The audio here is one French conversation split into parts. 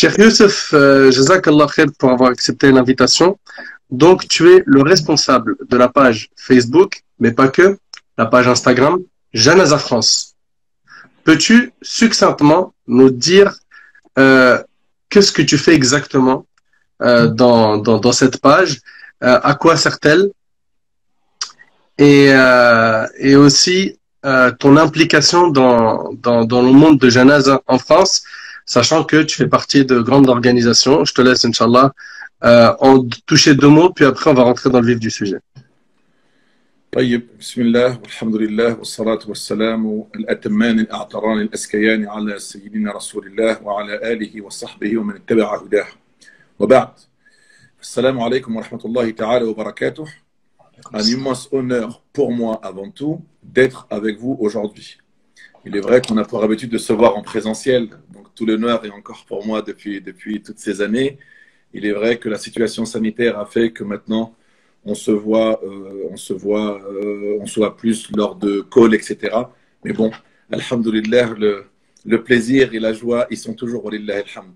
Cheikh Youssef, Jazakallah khair pour avoir accepté l'invitation. Donc, tu es le responsable de la page Facebook, mais pas que, la page Instagram, Janaza France. Peux-tu succinctement nous dire euh, qu'est-ce que tu fais exactement dans cette page, à quoi sert-elle et aussi ton implication dans le monde de Janaza en France, sachant que tu fais partie de grandes organisations. Je te laisse, Inch'Allah, en toucher deux mots, puis après on va rentrer dans le vif du sujet. طيب بسم الله والحمد لله والصلاة والسلام الأتمان الأعطران الأزكيان على سيدنا رسول الله وعلى آله وصحبه ومن اتبع هداه وبعد السلام عليكم ورحمة الله تعالى وبركاته. Un immense honneur pour moi avant tout d'être avec vous aujourd'hui. Il est vrai qu'on a pour habitude de se voir en présentiel, donc tout l'honneur est encore pour moi depuis toutes ces années. Il est vrai que la situation sanitaire a fait que maintenant on se voit plus lors de calls, etc. Mais bon, alhamdoulilah, le plaisir et la joie, ils sont toujours walillah alhamd.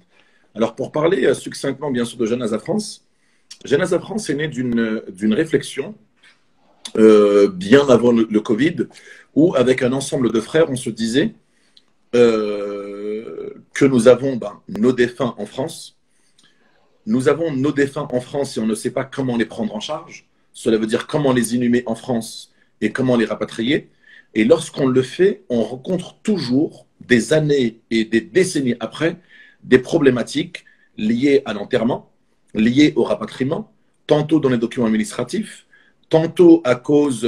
Alors pour parler succinctement bien sûr de Janaza France est né d'une réflexion bien avant le Covid, où avec un ensemble de frères, on se disait que nous avons nos défunts en France. Nous avons nos défunts en France et on ne sait pas comment les prendre en charge. Cela veut dire comment les inhumer en France et comment les rapatrier. Et lorsqu'on le fait, on rencontre toujours, des années et des décennies après, des problématiques liées à l'enterrement, liées au rapatriement, tantôt dans les documents administratifs, tantôt à cause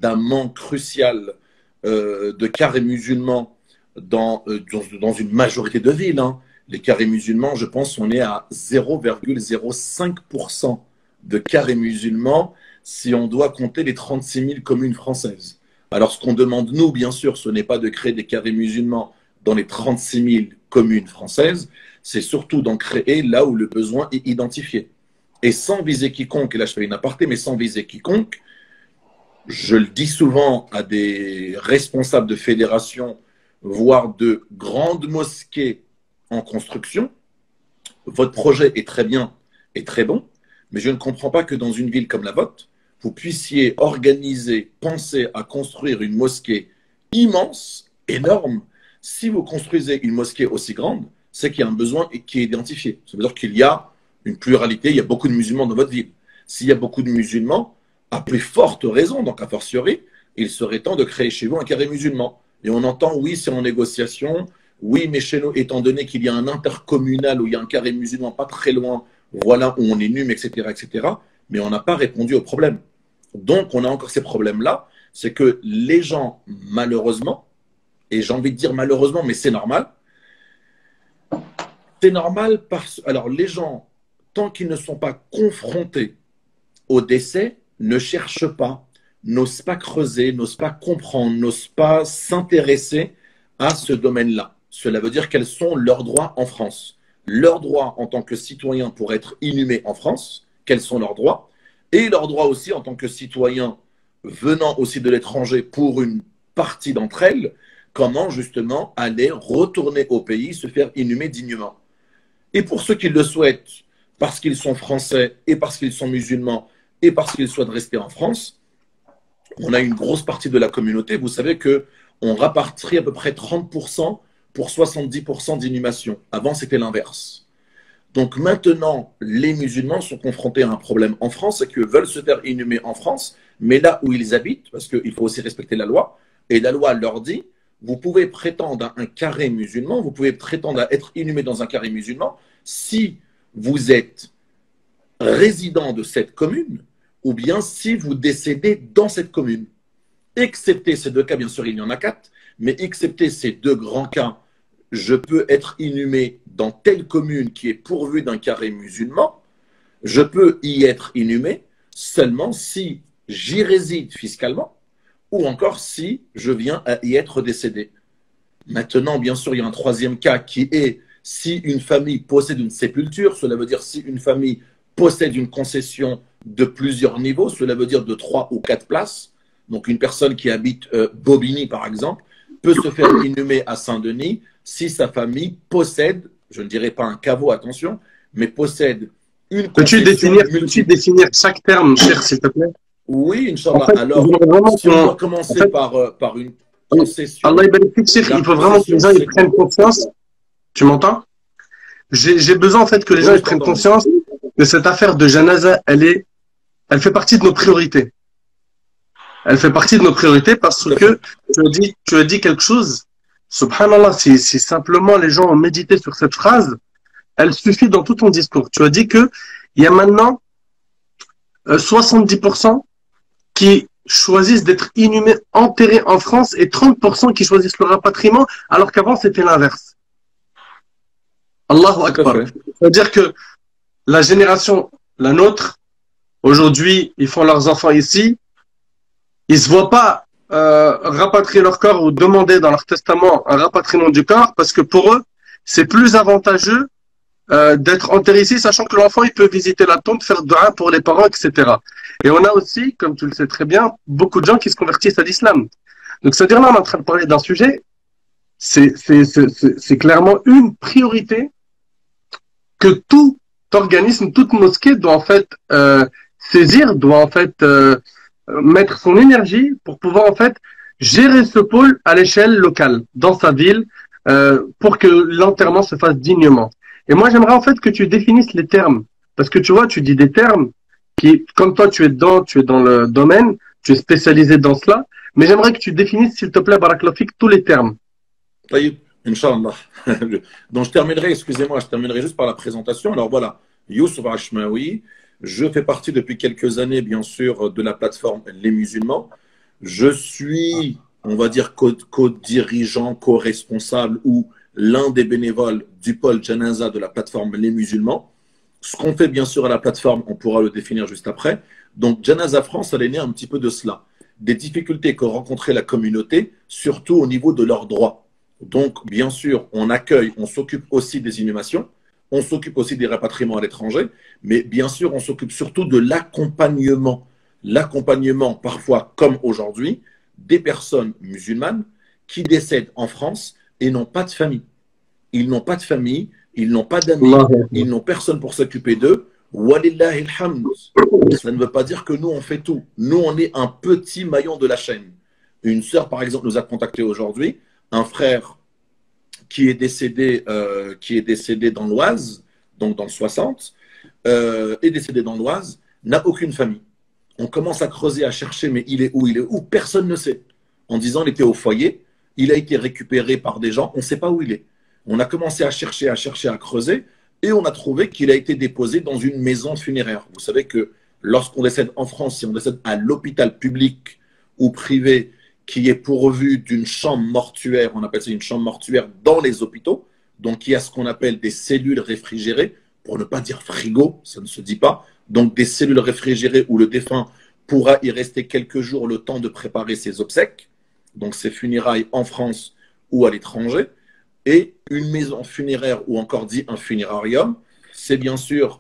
d'un manque crucial de carrés musulmans dans une majorité de villes. Les carrés musulmans, je pense, on est à 0,05% de carrés musulmans si on doit compter les 36 000 communes françaises. Alors, ce qu'on demande, nous, bien sûr, ce n'est pas de créer des carrés musulmans dans les 36 000 communes françaises, c'est surtout d'en créer là où le besoin est identifié. Et sans viser quiconque, et là je fais une aparté, mais sans viser quiconque, je le dis souvent à des responsables de fédérations, voire de grandes mosquées en construction, votre projet est très bien et très bon, mais je ne comprends pas que dans une ville comme la vôtre, vous puissiez organiser, penser à construire une mosquée immense, énorme. Si vous construisez une mosquée aussi grande, c'est qu'il y a un besoin qui est identifié. Ça veut dire qu'il y a une pluralité, il y a beaucoup de musulmans dans votre ville. S'il y a beaucoup de musulmans, à plus forte raison, donc a fortiori, il serait temps de créer chez vous un carré musulman. Et on entend, oui, c'est en négociation. Oui, mais chez nous, étant donné qu'il y a un intercommunal où il y a un carré musulman pas très loin, voilà où on est num, etc., etc., mais on n'a pas répondu au problème. Donc, on a encore ces problèmes-là. C'est que les gens, malheureusement, et j'ai envie de dire malheureusement, mais c'est normal parce alors les gens, tant qu'ils ne sont pas confrontés au décès, ne cherchent pas, n'osent pas creuser, n'osent pas comprendre, n'osent pas s'intéresser à ce domaine-là. Cela veut dire quels sont leurs droits en France. Leurs droits en tant que citoyen pour être inhumé en France, quels sont leurs droits, et leurs droits aussi en tant que citoyen venant aussi de l'étranger pour une partie d'entre elles, comment justement aller retourner au pays, se faire inhumer dignement. Et pour ceux qui le souhaitent, parce qu'ils sont français et parce qu'ils sont musulmans et parce qu'ils souhaitent rester en France, on a une grosse partie de la communauté. Vous savez qu'on rapatrie à peu près 30% pour 70% d'inhumation. Avant, c'était l'inverse. Donc maintenant, les musulmans sont confrontés à un problème en France, c'est qu'ils veulent se faire inhumer en France, mais là où ils habitent, parce qu'il faut aussi respecter la loi, et la loi leur dit, vous pouvez prétendre à un carré musulman, vous pouvez prétendre à être inhumé dans un carré musulman si vous êtes résident de cette commune ou bien si vous décédez dans cette commune. Excepté ces deux cas, bien sûr, il y en a 4, mais excepté ces deux grands cas, je peux être inhumé dans telle commune qui est pourvue d'un carré musulman, je peux y être inhumé seulement si j'y réside fiscalement ou encore si je viens à y être décédé. Maintenant, bien sûr, il y a un troisième cas qui est si une famille possède une sépulture, cela veut dire si une famille possède une concession de plusieurs niveaux, cela veut dire de 3 ou 4 places. Donc une personne qui habite Bobigny, par exemple, peut se faire inhumer à Saint-Denis si sa famille possède je ne dirais pas un caveau, attention, mais possède une Peux-tu concession définir, peux-tu multiple. définir chaque terme, cher, s'il te plaît? Oui, En Inch'Allah. fait, Alors, j'aimerais vraiment si on doit en commencer fait, par une Allah concession, yabarak fik, Cheikh, la il faut vraiment que les concession, gens ils c'est prennent quoi? conscience. Tu m'entends? J'ai besoin en fait que les Oui, gens oui, ils je prennent t'entends, oui. conscience que cette affaire de janaza, elle fait partie de nos priorités. Elle fait partie de nos priorités parce Tout à fait. que tu as dit quelque chose. Subhanallah, si simplement les gens ont médité sur cette phrase, elle suffit dans tout ton discours. Tu as dit que il y a maintenant 70% qui choisissent d'être inhumés, enterrés en France et 30% qui choisissent le rapatriement, alors qu'avant c'était l'inverse. Allahu Tout à Akbar. fait. C'est-à-dire que la génération, la nôtre, aujourd'hui, ils font leurs enfants ici, ils ne se voient pas rapatrier leur corps ou demander dans leur testament un rapatriement du corps parce que pour eux, c'est plus avantageux d'être enterré ici, sachant que l'enfant, il peut visiter la tombe, faire dua pour les parents, etc. Et on a aussi, comme tu le sais très bien, beaucoup de gens qui se convertissent à l'islam. Donc, c'est-à-dire là, on est en train de parler d'un sujet, c'est clairement une priorité que tout organisme, toute mosquée doit en fait saisir, doit en fait mettre son énergie pour pouvoir en fait gérer ce pôle à l'échelle locale, dans sa ville, pour que l'enterrement se fasse dignement. Et moi, j'aimerais en fait que tu définisses les termes, parce que tu vois, tu dis des termes qui, comme toi, tu es dans le domaine, tu es spécialisé dans cela, mais j'aimerais que tu définisses, s'il te plaît, Baraklafik, tous les termes. Taïb, Inch'Allah. Donc, excusez-moi, je terminerai juste par la présentation. Alors voilà, Youssouf Ashmaoui, je fais partie depuis quelques années, bien sûr, de la plateforme Les Musulmans. Je suis, on va dire, co-dirigeant, co-responsable ou l'un des bénévoles du pôle Janaza de la plateforme Les Musulmans. Ce qu'on fait, bien sûr, à la plateforme, on pourra le définir juste après. Donc, Janaza France, elle est née un petit peu de cela. Des difficultés que rencontrait la communauté, surtout au niveau de leurs droits. Donc, bien sûr, on accueille, on s'occupe aussi des inhumations, on s'occupe aussi des rapatriements à l'étranger, mais bien sûr, on s'occupe surtout de l'accompagnement. L'accompagnement, parfois, comme aujourd'hui, des personnes musulmanes qui décèdent en France et n'ont pas de famille. Ils n'ont pas de famille, ils n'ont pas d'amis, ils n'ont personne pour s'occuper d'eux. Walillahi alhamd. Ça ne veut pas dire que nous, on fait tout. Nous, on est un petit maillon de la chaîne. Une sœur, par exemple, nous a contacté aujourd'hui. Un frère qui est décédé dans l'Oise, donc dans le 60, est décédé dans l'Oise, n'a aucune famille. On commence à creuser, à chercher, mais il est où? Il est où? Personne ne sait. En disant, il était au foyer, il a été récupéré par des gens, on ne sait pas où il est. On a commencé à chercher, à creuser, et on a trouvé qu'il a été déposé dans une maison funéraire. Vous savez que lorsqu'on décède en France, si on décède à l'hôpital public ou privé, qui est pourvu d'une chambre mortuaire, on appelle ça une chambre mortuaire dans les hôpitaux, donc il y a ce qu'on appelle des cellules réfrigérées, pour ne pas dire frigo, ça ne se dit pas, donc des cellules réfrigérées où le défunt pourra y rester quelques jours le temps de préparer ses obsèques, donc ses funérailles en France ou à l'étranger, et une maison funéraire ou encore dit un funérarium, c'est bien sûr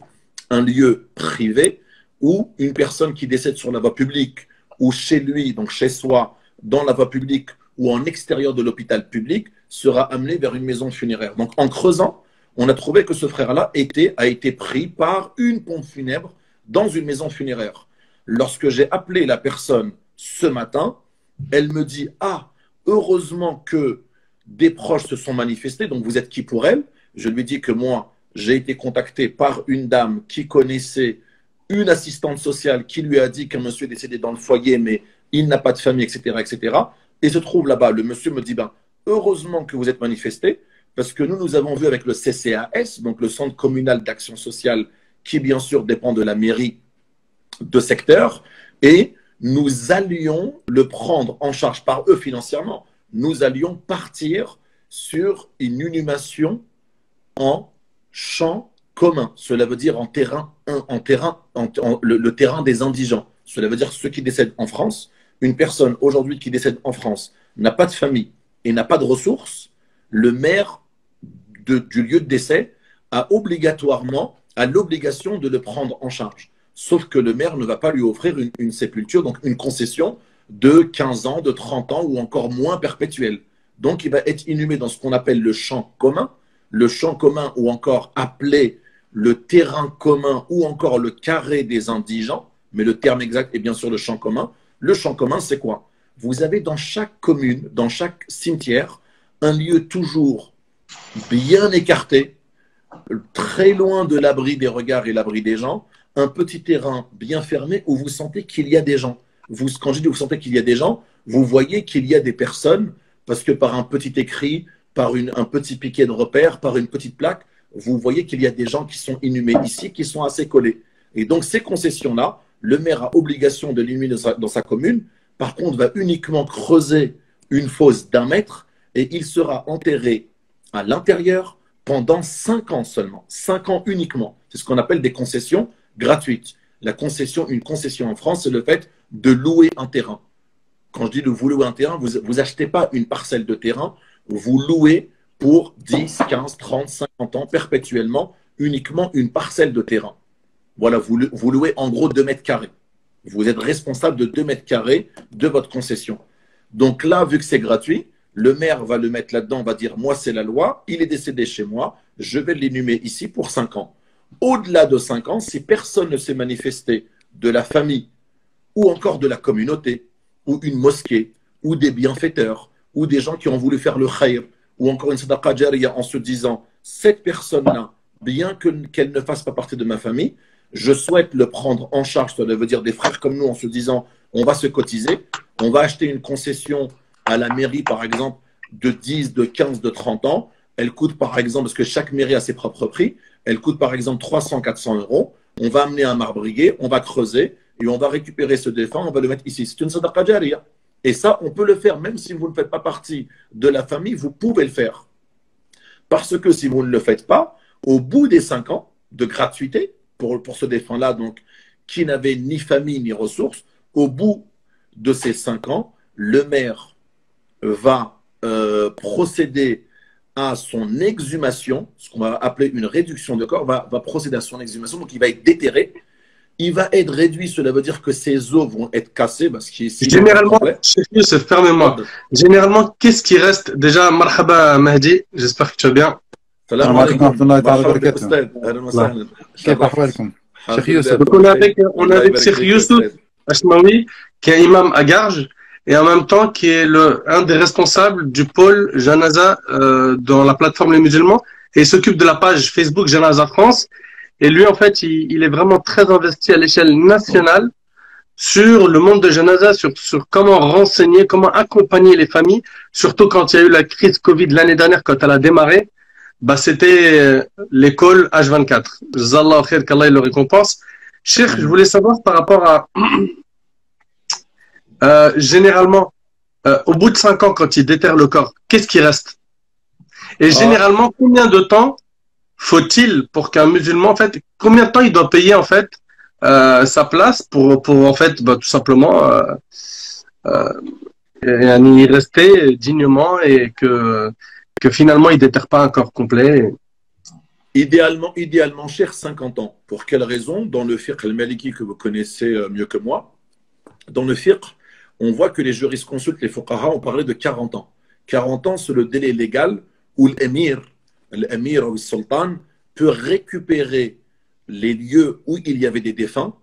un lieu privé où une personne qui décède sur la voie publique ou chez lui, donc chez soi, dans la voie publique ou en extérieur de l'hôpital public, sera amené vers une maison funéraire. Donc en creusant, on a trouvé que ce frère-là a été pris par une pompe funèbre dans une maison funéraire. Lorsque j'ai appelé la personne ce matin, elle me dit « Ah, heureusement que des proches se sont manifestés, donc vous êtes qui pour elle ?» Je lui dis que moi, j'ai été contacté par une dame qui connaissait une assistante sociale qui lui a dit qu'un monsieur est décédé dans le foyer, mais il n'a pas de famille, etc., etc. Et se trouve là-bas, le monsieur me dit, ben, heureusement que vous êtes manifesté, parce que nous avons vu avec le CCAS, donc le Centre communal d'action sociale, qui bien sûr dépend de la mairie de secteur, et nous allions le prendre en charge par eux financièrement. Nous allions partir sur une inhumation en champ commun. Cela veut dire le terrain des indigents. Cela veut dire ceux qui décèdent en France. Une personne aujourd'hui qui décède en France n'a pas de famille et n'a pas de ressources. Le maire du lieu de décès a l'obligation de le prendre en charge. Sauf que le maire ne va pas lui offrir une sépulture, donc une concession de 15 ans, de 30 ans ou encore moins perpétuelle. Donc il va être inhumé dans ce qu'on appelle le champ commun, le champ commun ou encore appelé le terrain commun ou encore le carré des indigents, mais le terme exact est bien sûr le champ commun. Le champ commun, c'est quoi? Vous avez dans chaque commune, dans chaque cimetière, un lieu toujours bien écarté, très loin de l'abri des regards et l'abri des gens, un petit terrain bien fermé où vous sentez qu'il y a des gens. Quand je dis vous sentez qu'il y a des gens, vous voyez qu'il y a des personnes, parce que par un petit écrit, par un petit piquet de repère, par une petite plaque, vous voyez qu'il y a des gens qui sont inhumés ici, qui sont assez collés. Et donc ces concessions-là, le maire a obligation de l'inhumer dans sa commune, par contre va uniquement creuser une fosse d'1 mètre et il sera enterré à l'intérieur pendant 5 ans seulement, 5 ans uniquement. C'est ce qu'on appelle des concessions gratuites. Une concession en France, c'est le fait de louer un terrain. Quand je dis de vous louer un terrain, vous achetez pas une parcelle de terrain, vous louez pour 10, 15, 30, 50 ans, perpétuellement, uniquement une parcelle de terrain. Voilà, vous louez en gros 2 mètres carrés. Vous êtes responsable de 2 mètres carrés de votre concession. Donc là, vu que c'est gratuit, le maire va le mettre là-dedans, va dire, moi c'est la loi, il est décédé chez moi, je vais l'inhumer ici pour 5 ans. Au-delà de 5 ans, si personne ne s'est manifesté de la famille ou encore de la communauté, ou une mosquée, ou des bienfaiteurs, ou des gens qui ont voulu faire le khayr, ou encore une sadaqa jariya en se disant, cette personne-là, bien qu'elle ne fasse pas partie de ma famille, je souhaite le prendre en charge, ça veut dire des frères comme nous, en se disant, on va se cotiser, on va acheter une concession à la mairie, par exemple, de 10, de 15, de 30 ans. Elle coûte, par exemple, parce que chaque mairie a ses propres prix, elle coûte, par exemple, 300, 400 euros. On va amener un marbrier, on va creuser, et on va récupérer ce défunt, on va le mettre ici. C'est une sadaqa jariya. Et ça, on peut le faire, même si vous ne faites pas partie de la famille, vous pouvez le faire. Parce que si vous ne le faites pas, au bout des 5 ans de gratuité, pour ce défunt-là, donc, qui n'avait ni famille ni ressources, au bout de ces 5 ans, le maire va procéder à son exhumation, ce qu'on va appeler une réduction de corps, va procéder à son exhumation, donc il va être déterré, il va être réduit, cela veut dire que ses os vont être cassés, parce qu'il est généralement, Cheikh Youssef, fermez-moi. Généralement, qu'est-ce qui reste? Déjà, marhaba Mahdi, j'espère que tu vas bien. Salam alaikum. alaikum. Donc, on est avec Cheikh Youssef Ashmawi, qui est imam à Garges, et en même temps qui est un des responsables du pôle Janaza dans la plateforme Les Musulmans, et il s'occupe de la page Facebook Janaza France. Et lui, en fait, il est vraiment très investi à l'échelle nationale sur le monde de Janaza, sur comment renseigner, comment accompagner les familles, surtout quand il y a eu la crise Covid l'année dernière, quand elle a démarré, bah, c'était l'école H24. Jazakallah khair, qu'Allah le récompense. Cheikh, je voulais savoir par rapport à, généralement, au bout de 5 ans, quand il déterre le corps, qu'est-ce qui reste? Et généralement, combien de temps faut-il pour qu'un musulman, en fait, combien de temps il doit payer, en fait, sa place pour en fait, bah, tout simplement, y rester dignement et que finalement, il déterre pas un corps complet. Idéalement, cher 50 ans. Pour quelle raison? Dans le fiqh al-maliki que vous connaissez mieux que moi, dans le fiqh, on voit que les jurisconsultes, les fuqaha, ont parlé de 40 ans. 40 ans, c'est le délai légal où l'émir ou le sultan peut récupérer les lieux où il y avait des défunts.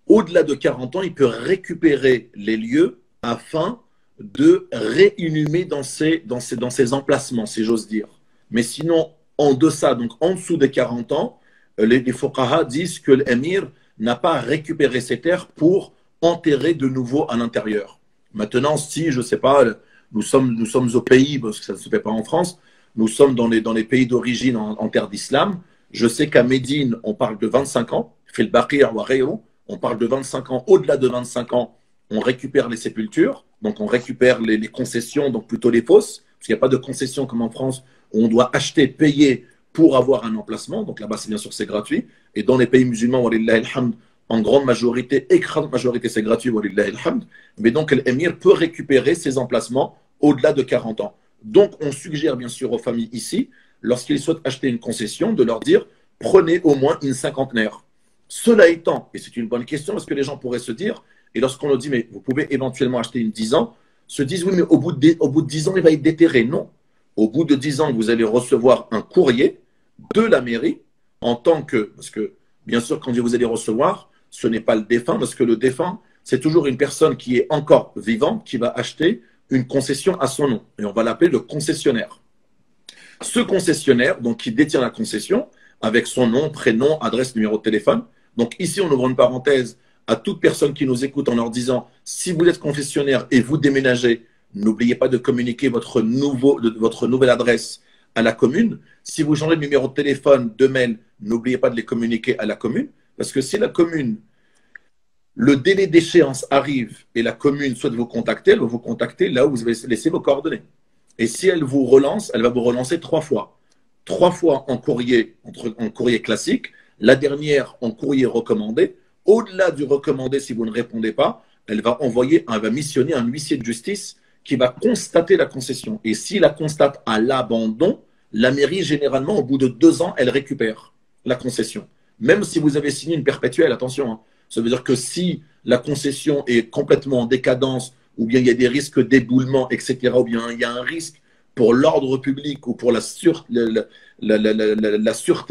Au-delà de 40 ans, il peut récupérer les lieux afin de réinhumer dans ces emplacements, si j'ose dire. Mais sinon, en deçà, donc en dessous des 40 ans, les fuqaha disent que l'émir n'a pas à récupérer ses terres pour enterrer de nouveau à l'intérieur. Maintenant, si, je ne sais pas, nous sommes au pays, parce que ça ne se fait pas en France, nous sommes dans les pays d'origine en terre d'islam. Je sais qu'à Médine, on parle de 25 ans, fil baqir wa ghayru, on parle de 25 ans. Au-delà de 25 ans, on récupère les sépultures, donc on récupère les concessions, donc plutôt les fosses, parce qu'il n'y a pas de concession comme en France, où on doit acheter, payer pour avoir un emplacement. Donc là-bas, bien sûr, c'est gratuit. Et dans les pays musulmans, walillahi alhamd, en grande majorité, écrasante majorité, c'est gratuit, walillahi alhamd. Mais donc, l'émir peut récupérer ses emplacements au-delà de 40 ans. Donc, on suggère bien sûr aux familles ici, lorsqu'ils souhaitent acheter une concession, de leur dire prenez au moins une cinquantenaire. Cela étant, et c'est une bonne question, parce que les gens pourraient se dire, et lorsqu'on leur dit mais vous pouvez éventuellement acheter une 10 ans, se disent oui, mais au bout de 10 ans, il va être déterré. Non. Au bout de 10 ans, vous allez recevoir un courrier de la mairie en tant que, parce que bien sûr, quand vous allez recevoir, ce n'est pas le défunt, parce que le défunt, c'est toujours une personne qui est encore vivante, qui va acheter une concession à son nom. Et on va l'appeler le concessionnaire. Ce concessionnaire, donc qui détient la concession, avec son nom, prénom, adresse, numéro de téléphone. Donc ici, on ouvre une parenthèse à toute personne qui nous écoute en leur disant, si vous êtes concessionnaire et vous déménagez, n'oubliez pas de communiquer votre nouvelle adresse à la commune. Si vous changez de numéro de téléphone, de mail, n'oubliez pas de les communiquer à la commune. Parce que si la commune, le délai d'échéance arrive et la commune souhaite vous contacter, elle va vous contacter là où vous avez laissé vos coordonnées. Et si elle vous relance, elle va vous relancer 3 fois. 3 fois en courrier classique, la dernière en courrier recommandé. Au-delà du recommandé, si vous ne répondez pas, elle va missionner un huissier de justice qui va constater la concession. Et s'il la constate à l'abandon, la mairie, généralement, au bout de 2 ans, elle récupère la concession. Même si vous avez signé une perpétuelle, attention. Hein. Ça veut dire que si la concession est complètement en décadence, ou bien il y a des risques d'éboulement, etc., ou bien il y a un risque pour l'ordre public ou pour la sûreté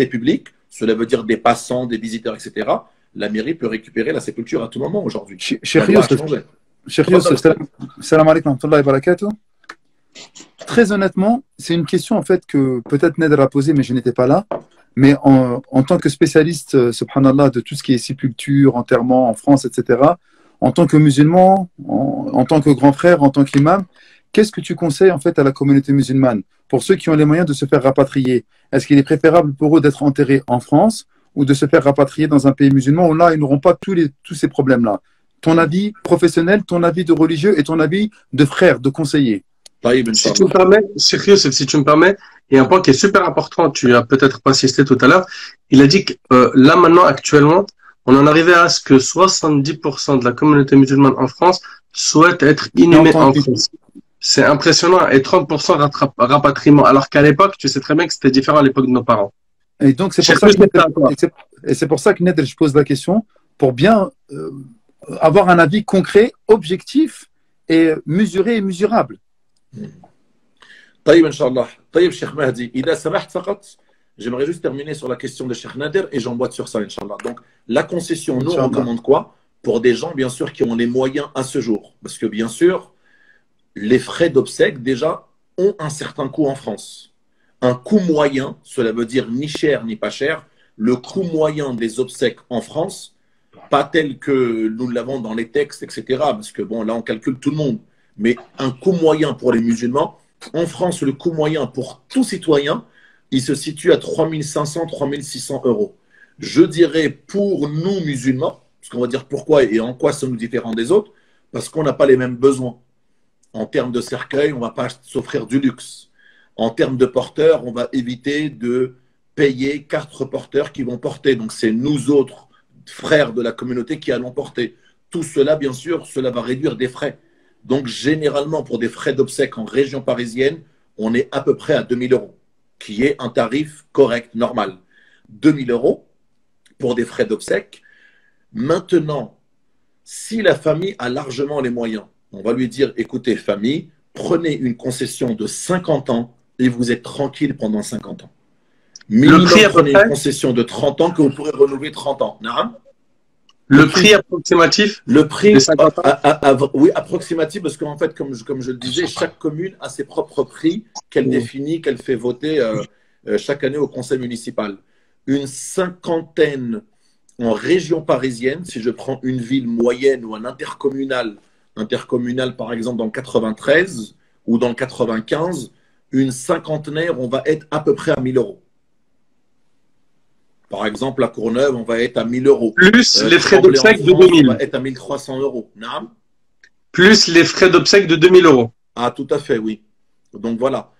publique, cela veut dire des passants, des visiteurs, etc., la mairie peut récupérer la sépulture à tout moment aujourd'hui. Cheikh Youssef, salam alaikum wa rahmatullahi wa barakatuh. Très honnêtement, c'est une question en fait que peut-être Nader a posée, mais je n'étais pas là. Mais en tant que spécialiste, subhanallah, de tout ce qui est sépulture, enterrement en France, etc., en tant que musulman, en tant que grand frère, en tant qu'imam, qu'est-ce que tu conseilles en fait à la communauté musulmane pour ceux qui ont les moyens de se faire rapatrier? Est-ce qu'il est préférable pour eux d'être enterrés en France ou de se faire rapatrier dans un pays musulman où là, ils n'auront pas tous ces problèmes-là? Ton avis professionnel, ton avis de religieux et ton avis de frère, de conseiller. Si tu me permets, si tu me permets, il y a un point qui est super important, tu as peut-être pas assisté tout à l'heure. Il a dit que là maintenant, actuellement, on en arrivait à ce que 70% de la communauté musulmane en France souhaite être inhumée en France. C'est impressionnant. Et 30% rapatriement. Alors qu'à l'époque, tu sais très bien que c'était différent à l'époque de nos parents. Et donc, c'est pour ça que Nader, je pose la question, pour bien avoir un avis concret, objectif et mesuré et mesurable. طيب Inch'Allah. طيب Cheikh Mahdi, إذا سمحت فقط, j'aimerais juste terminer sur la question de Cheikh Nader et j'emboîte sur ça, Inch'Allah. Donc, la concession, nous, on recommande quoi? Pour des gens, bien sûr, qui ont les moyens à ce jour. Parce que, bien sûr, les frais d'obsèques, déjà, ont un certain coût en France. Un coût moyen, cela veut dire ni cher ni pas cher, le coût moyen des obsèques en France, pas tel que nous l'avons dans les textes, etc. Parce que, bon, là, on calcule tout le monde. Mais un coût moyen pour les musulmans, en France, le coût moyen pour tout citoyen, il se situe à 3500, 3600 euros. Je dirais pour nous musulmans, parce qu'on va dire pourquoi et en quoi sommes-nous différents des autres, parce qu'on n'a pas les mêmes besoins. En termes de cercueil, on ne va pas s'offrir du luxe. En termes de porteurs, on va éviter de payer 4 porteurs qui vont porter. Donc c'est nous autres, frères de la communauté, qui allons porter. Tout cela, bien sûr, cela va réduire des frais. Donc généralement, pour des frais d'obsèques en région parisienne, on est à peu près à 2000 euros, qui est un tarif correct, normal. 2000 euros pour des frais d'obsèques. Maintenant, si la famille a largement les moyens, on va lui dire, écoutez, famille, prenez une concession de 50 ans et vous êtes tranquille pendant 50 ans. Minimum, prenez une concession de 30 ans que vous pourrez renouveler 30 ans. Le prix approximatif? Le prix, oui, approximatif, parce qu'en fait, comme je le disais, chaque commune a ses propres prix qu'elle définit, qu'elle fait voter chaque année au conseil municipal. Une cinquantaine en région parisienne, si je prends une ville moyenne ou un intercommunal par exemple dans le 93 ou dans le 95, une cinquantenaire, on va être à peu près à 1000 euros. Par exemple, à Courneuve, on va être à 1000 euros. Plus les frais d'obsèques de 2000. On va être à 1300 euros. Plus les frais d'obsèques de 2000 euros. Ah, tout à fait, oui. Donc voilà.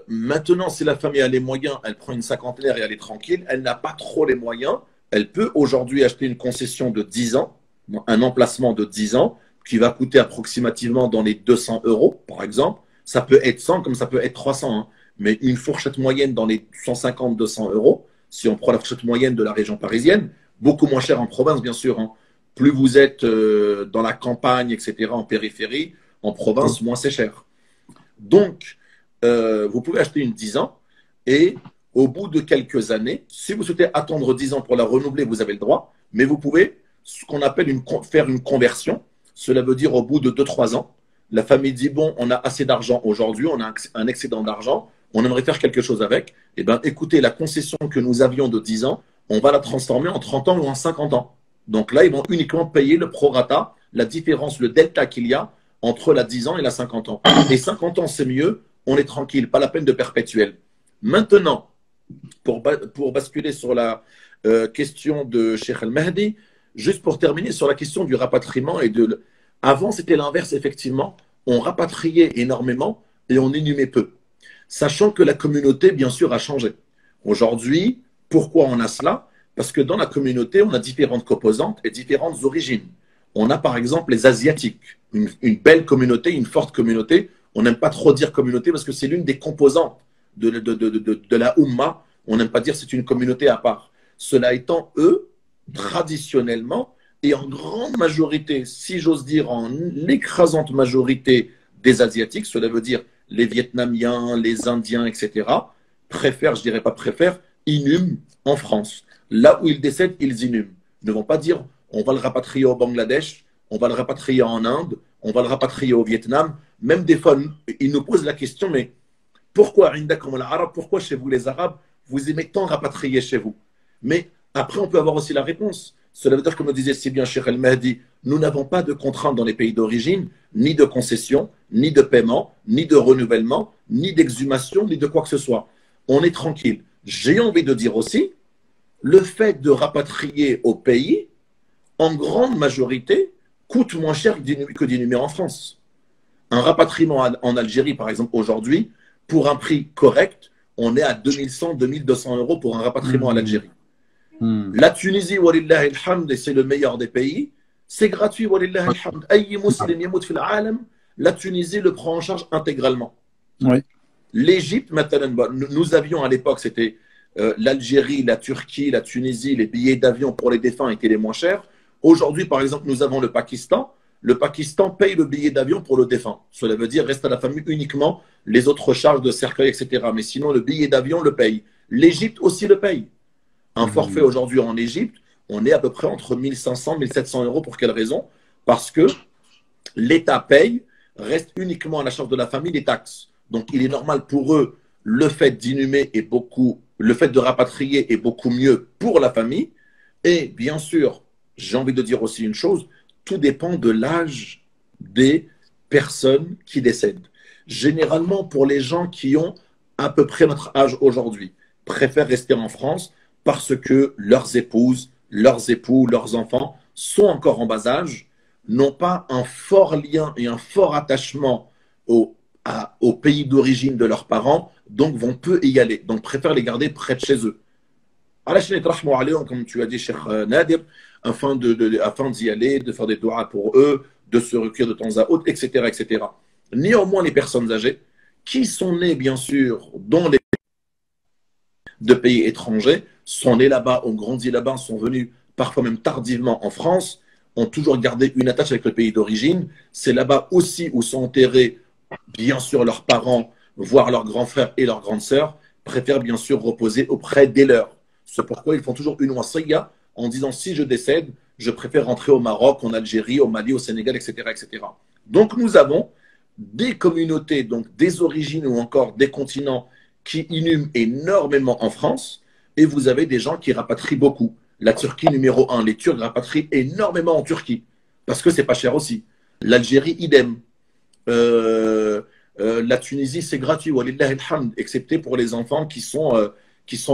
Maintenant, si la famille a les moyens, elle prend une cinquantenaire et elle est tranquille. Elle n'a pas trop les moyens. Elle peut aujourd'hui acheter une concession de 10 ans, un emplacement de 10 ans, qui va coûter approximativement dans les 200 euros, par exemple. Ça peut être 100 comme ça peut être 300. Hein. Mais une fourchette moyenne dans les 150-200 euros. Si on prend la fourchette moyenne de la région parisienne, beaucoup moins cher en province, bien sûr. Hein. Plus vous êtes dans la campagne, etc., en périphérie, en province, moins c'est cher. Donc, vous pouvez acheter une 10 ans et au bout de quelques années, si vous souhaitez attendre 10 ans pour la renouveler, vous avez le droit, mais vous pouvez ce qu'on appelle faire une conversion. Cela veut dire au bout de 2-3 ans, la famille dit, bon, on a assez d'argent aujourd'hui, on a un excédent d'argent, on aimerait faire quelque chose avec. Eh bien, écoutez, la concession que nous avions de 10 ans, on va la transformer en 30 ans ou en 50 ans. Donc là, ils vont uniquement payer le prorata, la différence, le delta qu'il y a entre la 10 ans et la 50 ans. Et 50 ans, c'est mieux, on est tranquille, pas la peine de perpétuel. Maintenant, pour basculer sur la question de Cheikh Al-Mahdi, juste pour terminer sur la question du rapatriement Avant, c'était l'inverse, effectivement. On rapatriait énormément et on inhumait peu. Sachant que la communauté, bien sûr, a changé. Aujourd'hui, pourquoi on a cela? Parce que dans la communauté, on a différentes composantes et différentes origines. On a par exemple les Asiatiques, une belle communauté, une forte communauté. On n'aime pas trop dire communauté parce que c'est l'une des composantes de la Ummah. On n'aime pas dire c'est une communauté à part. Cela étant, eux, traditionnellement, et en grande majorité, si j'ose dire en l'écrasante majorité des Asiatiques, cela veut dire les Vietnamiens, les Indiens, etc., préfèrent, je dirais pas préfèrent, inhument en France. Là où ils décèdent, ils inhument. Ils ne vont pas dire on va le rapatrier au Bangladesh, on va le rapatrier en Inde, on va le rapatrier au Vietnam. Même des fois, ils nous posent la question, mais pourquoi, pourquoi chez vous les Arabes, vous aimez tant rapatrier chez vous? Mais après, on peut avoir aussi la réponse. Cela veut dire, comme le disait si bien Cheikh Al-Mahdi, nous n'avons pas de contraintes dans les pays d'origine, ni de concession, ni de paiement, ni de renouvellement, ni d'exhumation, ni de quoi que ce soit. On est tranquille. J'ai envie de dire aussi, le fait de rapatrier au pays, en grande majorité, coûte moins cher que d'inhumer en France. Un rapatriement en Algérie, par exemple, aujourd'hui, pour un prix correct, on est à 2100, 2200 euros pour un rapatriement en Algérie. La Tunisie, walillahi alhamd, et c'est le meilleur des pays, c'est gratuit, walillahi alhamd. Ayi muslim yamout fil alam, la Tunisie le prend en charge intégralement. Oui. L'Égypte, maintenant, nous avions à l'époque, c'était l'Algérie, la Turquie, la Tunisie, les billets d'avion pour les défunts étaient les moins chers. Aujourd'hui, par exemple, nous avons le Pakistan. Le Pakistan paye le billet d'avion pour le défunt. Cela veut dire reste à la famille uniquement les autres charges de cercueil, etc. Mais sinon, le billet d'avion le paye. L'Égypte aussi le paye. Un forfait aujourd'hui en Égypte, on est à peu près entre 1500 et 1700 euros. Pour quelle raison? Parce que l'État paye, reste uniquement à la charge de la famille les taxes. Donc, il est normal pour eux, le fait d'inhumer est beaucoup, le fait de rapatrier est beaucoup mieux pour la famille. Et bien sûr, j'ai envie de dire aussi une chose, tout dépend de l'âge des personnes qui décèdent. Généralement, pour les gens qui ont à peu près notre âge aujourd'hui, préfèrent rester en France parce que leurs épouses, leurs époux, leurs enfants sont encore en bas âge, n'ont pas un fort lien et un fort attachement au pays d'origine de leurs parents, donc vont peu y aller. Donc préfèrent les garder près de chez eux. Comme tu as dit, Cheikh Nadir, afin d'y aller, de faire des doigts pour eux, de se recueillir de temps à autre, etc., etc. Néanmoins, les personnes âgées, qui sont nées, bien sûr, dans les de pays étrangers, sont nés là-bas, ont grandi là-bas, sont venus parfois même tardivement en France, ont toujours gardé une attache avec le pays d'origine. C'est là-bas aussi où sont enterrés, bien sûr, leurs parents, voire leurs grands frères et leurs grandes sœurs, préfèrent bien sûr reposer auprès des leurs. C'est pourquoi ils font toujours une wasiya en disant si je décède, je préfère rentrer au Maroc, en Algérie, au Mali, au Sénégal, etc., etc. Donc nous avons des communautés, donc des origines ou encore des continents qui inhument énormément en France, et vous avez des gens qui rapatrient beaucoup. La Turquie numéro 1, les Turcs rapatrient énormément en Turquie, parce que c'est pas cher aussi. L'Algérie, idem. La Tunisie, c'est gratuit, walillahi alhamd, excepté pour les enfants qui sont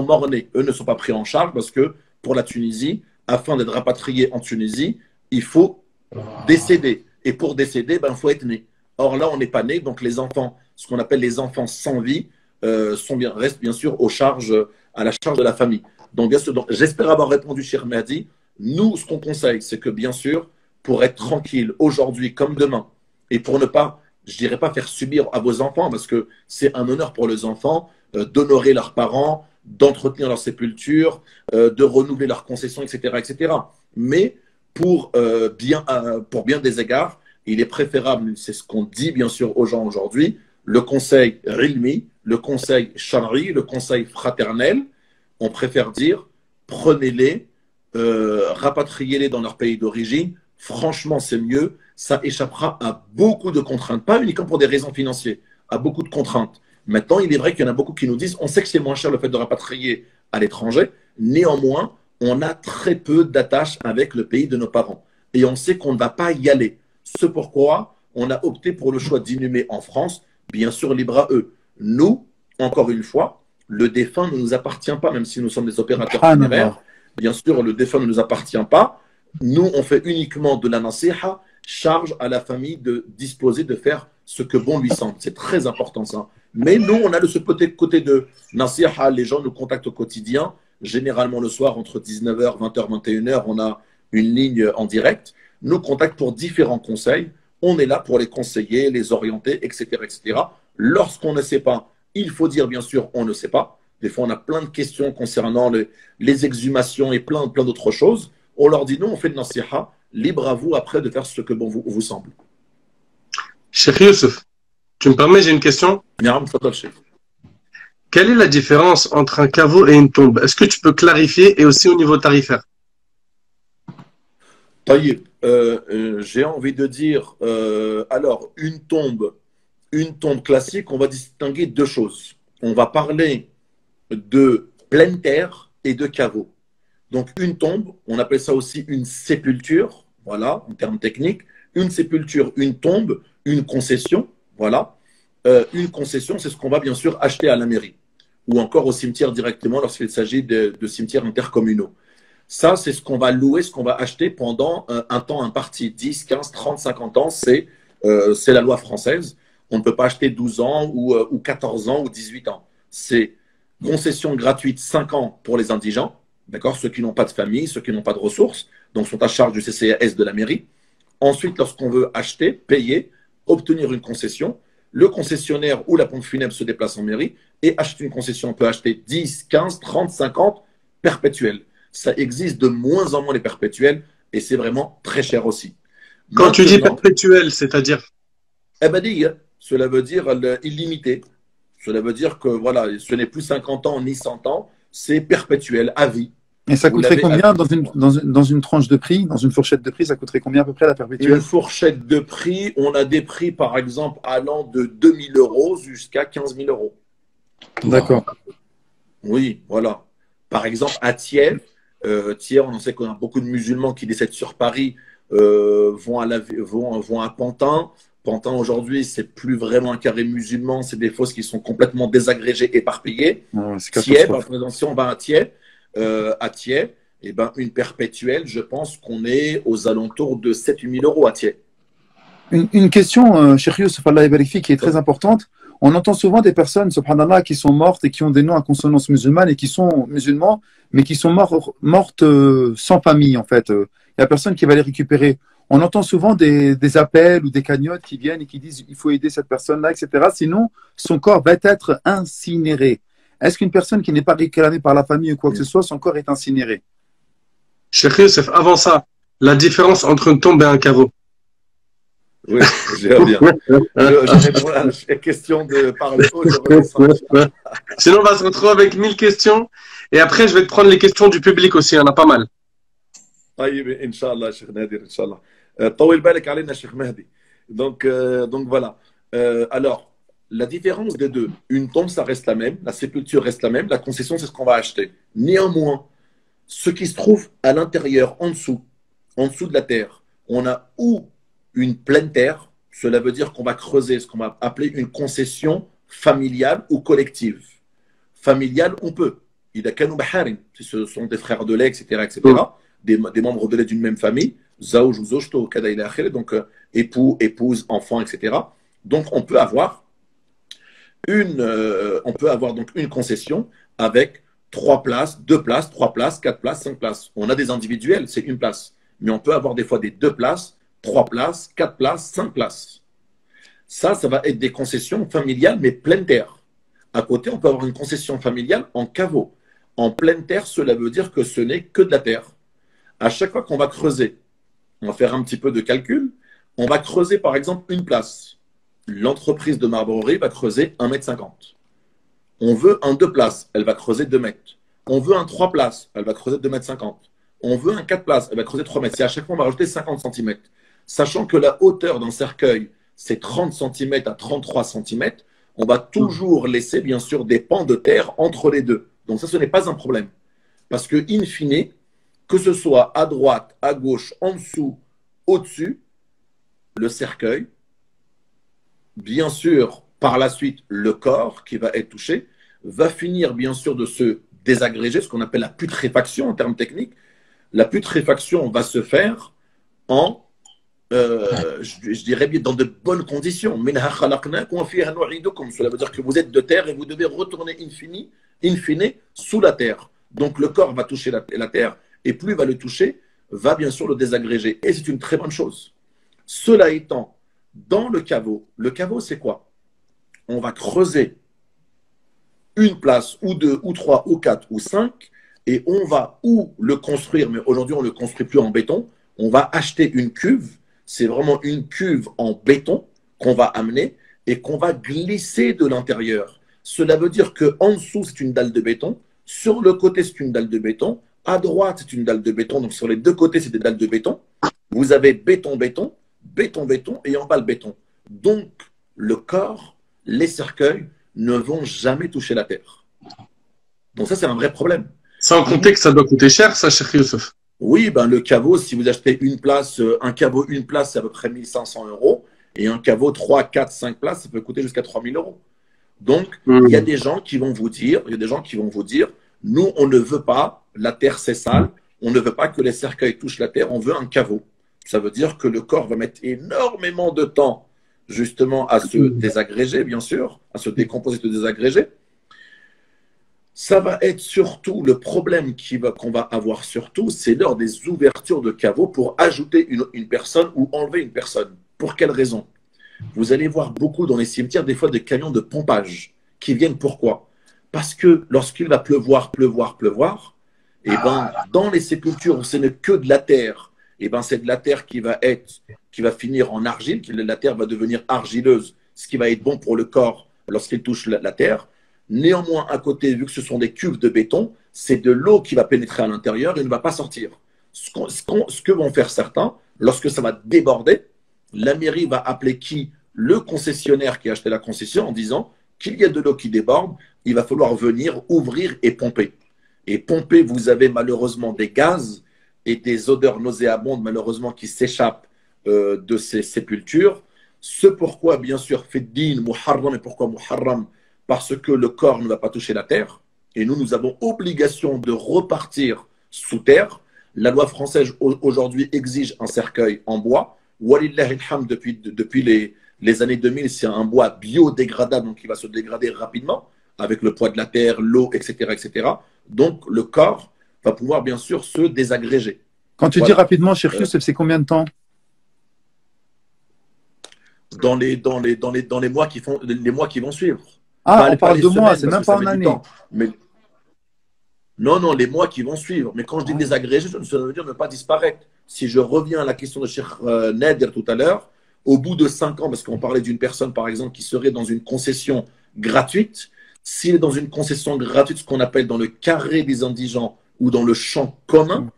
morts-nés. Eux ne sont pas pris en charge parce que pour la Tunisie, afin d'être rapatrié en Tunisie, il faut décéder. Et pour décéder, il faut être né. Or là, on n'est pas né, donc les enfants, ce qu'on appelle les enfants sans vie, restent bien sûr à la charge de la famille. Donc, bien sûr, j'espère avoir répondu, cher Mahdi. Nous, ce qu'on conseille, c'est que bien sûr, pour être tranquille aujourd'hui comme demain, et pour ne pas, je dirais pas faire subir à vos enfants, parce que c'est un honneur pour les enfants d'honorer leurs parents, d'entretenir leur sépulture, de renouveler leurs concessions, etc., etc. Mais pour bien des égards, il est préférable, c'est ce qu'on dit bien sûr aux gens aujourd'hui, le conseil ilmi, le conseil shari, le conseil fraternel. On préfère dire prenez-les, rapatriez-les dans leur pays d'origine. Franchement, c'est mieux. Ça échappera à beaucoup de contraintes, pas uniquement pour des raisons financières, à beaucoup de contraintes. Maintenant, il est vrai qu'il y en a beaucoup qui nous disent on sait que c'est moins cher le fait de rapatrier à l'étranger. Néanmoins, on a très peu d'attaches avec le pays de nos parents. Et on sait qu'on ne va pas y aller. C'est pourquoi on a opté pour le choix d'inhumer en France, bien sûr, libre à eux. Nous, encore une fois, le défunt ne nous appartient pas, même si nous sommes des opérateurs funéraires. Bien sûr, le défunt ne nous appartient pas. Nous, on fait uniquement de la nasiha, charge à la famille de disposer de faire ce que bon lui semble. C'est très important ça. Mais nous, on a de ce côté de nasiha, les gens nous contactent au quotidien. Généralement le soir, entre 19h, 20h, 21h, on a une ligne en direct. Nous contactent pour différents conseils. On est là pour les conseiller, les orienter, etc. etc. Lorsqu'on ne sait pas, il faut dire bien sûr, on ne sait pas. Des fois, on a plein de questions concernant les exhumations et plein d'autres choses. On leur dit non, on fait de nasiha. Libre à vous après de faire ce que bon vous semble. Cheikh Youssef, tu me permets, j'ai une question. Quelle est la différence entre un caveau et une tombe? Est-ce que tu peux clarifier et aussi au niveau tarifaire? Taïb, j'ai envie de dire, alors une tombe classique, on va distinguer deux choses. On va parler de pleine terre et de caveau. Donc une tombe, on appelle ça aussi une sépulture, voilà, en termes techniques. Une sépulture, une tombe, une concession, voilà. Une concession, c'est ce qu'on va bien sûr acheter à la mairie ou encore au cimetière directement lorsqu'il s'agit de cimetières intercommunaux. Ça, c'est ce qu'on va louer, ce qu'on va acheter pendant un temps imparti, 10, 15, 30, 50 ans, c'est la loi française. On ne peut pas acheter 12 ans ou 14 ans ou 18 ans. C'est concession gratuite 5 ans pour les indigents, d'accord, ceux qui n'ont pas de famille, ceux qui n'ont pas de ressources, donc sont à charge du CCAS de la mairie. Ensuite, lorsqu'on veut acheter, payer, obtenir une concession, le concessionnaire ou la pompe funèbre se déplace en mairie et achète une concession. On peut acheter 10, 15, 30, 50 perpétuels. Ça existe de moins en moins les perpétuels et c'est vraiment très cher aussi. Quand tu dis perpétuel, c'est-à-dire? Eh ben, cela veut dire illimité. Cela veut dire que voilà, ce n'est plus 50 ans ni 100 ans, c'est perpétuel, à vie. Et ça coûterait combien dans une tranche de prix, dans une fourchette de prix, ça coûterait combien à peu près la perpétuelle? Une fourchette de prix, on a des prix par exemple allant de 2 000 € jusqu'à 15 000 €. D'accord. Oui, voilà. Par exemple, à Thiers, on sait qu'on a beaucoup de musulmans qui décèdent sur Paris, vont à Pantin. Pantin aujourd'hui, c'est plus vraiment un carré musulman, c'est des fosses qui sont complètement désagrégées, éparpillées. Thiers, par exemple, si on va à Thiers, eh ben, une perpétuelle, je pense qu'on est aux alentours de 7 000 € à Thiers. Une question, Cheikh Youssef, Allah yabarik fik, qui est très importante. On entend souvent des personnes, subhanallah, qui sont mortes et qui ont des noms à consonance musulmane et qui sont musulmans, mais qui sont mortes sans famille, en fait. Il n'y a personne qui va les récupérer. On entend souvent des appels ou des cagnottes qui viennent et qui disent il faut aider cette personne-là, etc. Sinon, son corps va être incinéré. Est-ce qu'une personne qui n'est pas réclamée par la famille ou quoi que ce soit, son corps est incinéré? Cheikh Youssef, avant ça, la différence entre une tombe et un caveau? Oui, j'ai bien. Je réponds à la question de par le haut. Sinon, on va se retrouver avec 1000 questions. Et après, je vais te prendre les questions du public aussi. Il y en a pas mal. Inch'Allah, Cheikh Nadir, Inch'Allah. طول بالك علينا Cheikh Mahdi. Donc voilà. Alors, la différence des deux, une tombe, ça reste la même, la sépulture reste la même, la concession, c'est ce qu'on va acheter. Néanmoins, ce qui se trouve à l'intérieur, en dessous de la terre, on a ou une pleine terre, cela veut dire qu'on va creuser ce qu'on va appeler une concession familiale ou collective. Familiale, on peut. Il a kanou baharim, si ce sont des frères de lait, etc., des membres de lait d'une même famille, zaouj ou zojto, kada ila akhir, donc époux, épouse, enfant, etc. Donc on peut avoir donc une concession avec 3 places, 2 places, 3 places, 4 places, 5 places. On a des individuels, c'est une place. Mais on peut avoir des fois des 2 places, 3 places, 4 places, 5 places. Ça va être des concessions familiales, mais pleine terre. À côté, on peut avoir une concession familiale en caveau. En pleine terre, cela veut dire que ce n'est que de la terre. À chaque fois qu'on va creuser, on va faire un petit peu de calcul, on va creuser par exemple une place. l'entreprise de marbrerie va creuser 1,50 m. On veut un 2 places, elle va creuser 2 mètres. On veut un 3 places, elle va creuser 2,50 m. On veut un 4 places, elle va creuser 3 mètres. C'est à chaque fois, on va rajouter 50 cm. Sachant que la hauteur d'un cercueil, c'est 30 cm à 33 cm, on va toujours laisser, bien sûr, des pans de terre entre les deux. Donc ça, ce n'est pas un problème. Parce que, in fine, que ce soit à droite, à gauche, en dessous, au-dessus, le cercueil, bien sûr, par la suite, le corps qui va être touché, va finir, bien sûr, de se désagréger, ce qu'on appelle la putréfaction en termes techniques. La putréfaction va se faire en je dirais bien dans de bonnes conditions. Cela veut dire que vous êtes de terre et vous devez retourner in fine sous la terre. Donc le corps va toucher la terre et plus il va le toucher, va bien sûr le désagréger. Et c'est une très bonne chose. Cela étant, dans le caveau c'est quoi? On va creuser une place ou deux ou trois ou quatre ou cinq et on va ou le construire, mais aujourd'hui on ne le construit plus en béton, on va acheter une cuve. C'est vraiment une cuve en béton qu'on va amener et qu'on va glisser de l'intérieur. Cela veut dire qu'en dessous, c'est une dalle de béton. Sur le côté, c'est une dalle de béton. À droite, c'est une dalle de béton. Donc, sur les deux côtés, c'est des dalles de béton. Vous avez béton, béton, béton, béton et en bas, le béton. Donc, le corps, les cercueils ne vont jamais toucher la terre. Donc, ça, c'est un vrai problème. Sans compter que ça doit coûter cher, ça, Cheikh Youssef. Oui, ben le caveau, si vous achetez une place, un caveau, une place, c'est à peu près 1 500 €. Et un caveau 3, 4, 5 places, ça peut coûter jusqu'à 3 000 €. Donc, il y a des gens qui vont vous dire, nous, on ne veut pas, la terre c'est sale, on ne veut pas que les cercueils touchent la terre, on veut un caveau. Ça veut dire que le corps va mettre énormément de temps, justement, à se désagréger, bien sûr, à se décomposer, se désagréger. Ça va être surtout le problème qu'on va avoir surtout, c'est lors des ouvertures de caveaux pour ajouter une personne ou enlever une personne. Pour quelle raison? Vous allez voir beaucoup dans les cimetières des fois des camions de pompage qui viennent pourquoi? Parce que lorsqu'il va pleuvoir, et ben dans les sépultures où ce n'est que de la terre, et ben c'est de la terre qui va finir en argile, la terre va devenir argileuse, ce qui va être bon pour le corps lorsqu'il touche la terre. Néanmoins, à côté, vu que ce sont des cuves de béton, c'est de l'eau qui va pénétrer à l'intérieur et ne va pas sortir. Ce que vont faire certains, lorsque ça va déborder, la mairie va appeler qui? Le concessionnaire qui a acheté la concession en disant qu'il y a de l'eau qui déborde, il va falloir venir ouvrir et pomper. Et pomper, vous avez malheureusement des gaz et des odeurs nauséabondes malheureusement qui s'échappent de ces sépultures. Ce pourquoi, bien sûr, fait din, muharram, et pourquoi muharram? Parce que le corps ne va pas toucher la terre. Et nous avons obligation de repartir sous terre. La loi française aujourd'hui exige un cercueil en bois. Walillahi alhamd, depuis les années 2000, c'est un bois biodégradable, donc il va se dégrader rapidement avec le poids de la terre, l'eau, etc., etc. Donc le corps va pouvoir bien sûr se désagréger. Quand tu dis rapidement, Cheikh Youssef, c'est combien de temps? Dans les mois qui vont suivre. Ah, on parle de mois, c'est même pas en année. Mais... Non, les mois qui vont suivre. Mais quand je dis désagrégé, ça veut dire ne pas disparaître. Si je reviens à la question de Cheikh Nader tout à l'heure, au bout de 5 ans, parce qu'on parlait d'une personne, par exemple, qui serait dans une concession gratuite, s'il est dans une concession gratuite, ce qu'on appelle dans le carré des indigents ou dans le champ commun,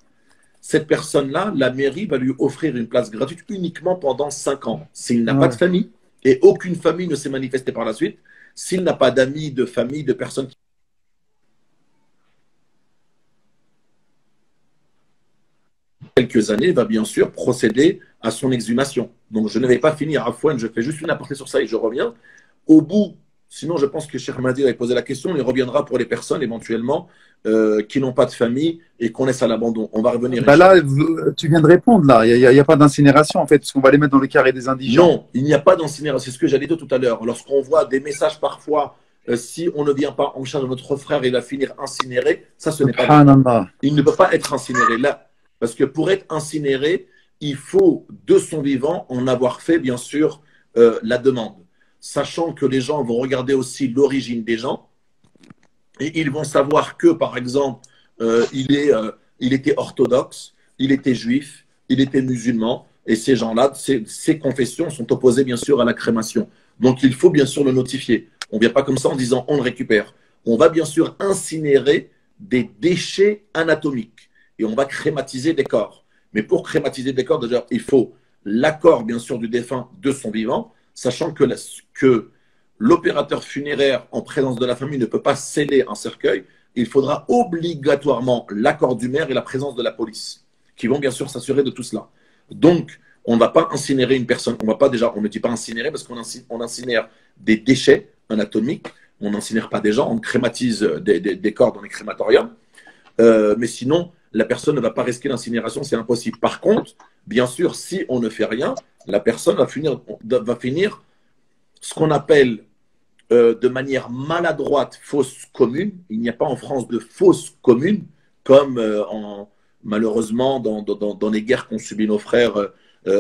cette personne-là, la mairie va lui offrir une place gratuite uniquement pendant 5 ans. S'il n'a pas de famille, et aucune famille ne s'est manifestée par la suite, s'il n'a pas d'amis, de famille, de personnes qui... quelques années, va bien sûr procéder à son exhumation. Donc, je ne vais pas finir à Fouane, je fais juste une aparté sur ça et je reviens. Au bout, sinon, je pense que Cheikh Mahdi avait posé la question, il reviendra pour les personnes éventuellement qui n'ont pas de famille et qu'on laisse à l'abandon. On va revenir. Là, tu viens de répondre, là. Il n'y a pas d'incinération, en fait, parce qu'on va les mettre dans le carré des indigents. Non, il n'y a pas d'incinération. C'est ce que j'allais dire tout à l'heure. Lorsqu'on voit des messages parfois, si on ne vient pas en charge de notre frère, il va finir incinéré, ça, ce n'est pas bon. Il ne peut pas être incinéré là. Parce que pour être incinéré, il faut, de son vivant, en avoir fait, bien sûr, la demande. Sachant que les gens vont regarder aussi l'origine des gens. Et ils vont savoir que, par exemple, il était orthodoxe, il était juif, il était musulman. Et ces gens-là, ces confessions sont opposées, bien sûr, à la crémation. Donc, il faut bien sûr le notifier. On ne vient pas comme ça en disant on le récupère. On va bien sûr incinérer des déchets anatomiques et on va crématiser des corps. Mais pour crématiser des corps, déjà, il faut l'accord, bien sûr, du défunt de son vivant, sachant que l'opérateur funéraire, en présence de la famille, ne peut pas sceller un cercueil. Il faudra obligatoirement l'accord du maire et la présence de la police, qui vont bien sûr s'assurer de tout cela. Donc, on ne va pas incinérer une personne. On ne dit pas incinérer parce qu'on incinère des déchets anatomiques. On n'incinère pas des gens. On crématise des corps dans les crématoriums. Mais sinon, la personne ne va pas risquer l'incinération. C'est impossible. Par contre, bien sûr, si on ne fait rien, la personne va finir ce qu'on appelle de manière maladroite fosse commune. Il n'y a pas en France de fosse commune comme malheureusement dans les guerres qu'ont subi nos frères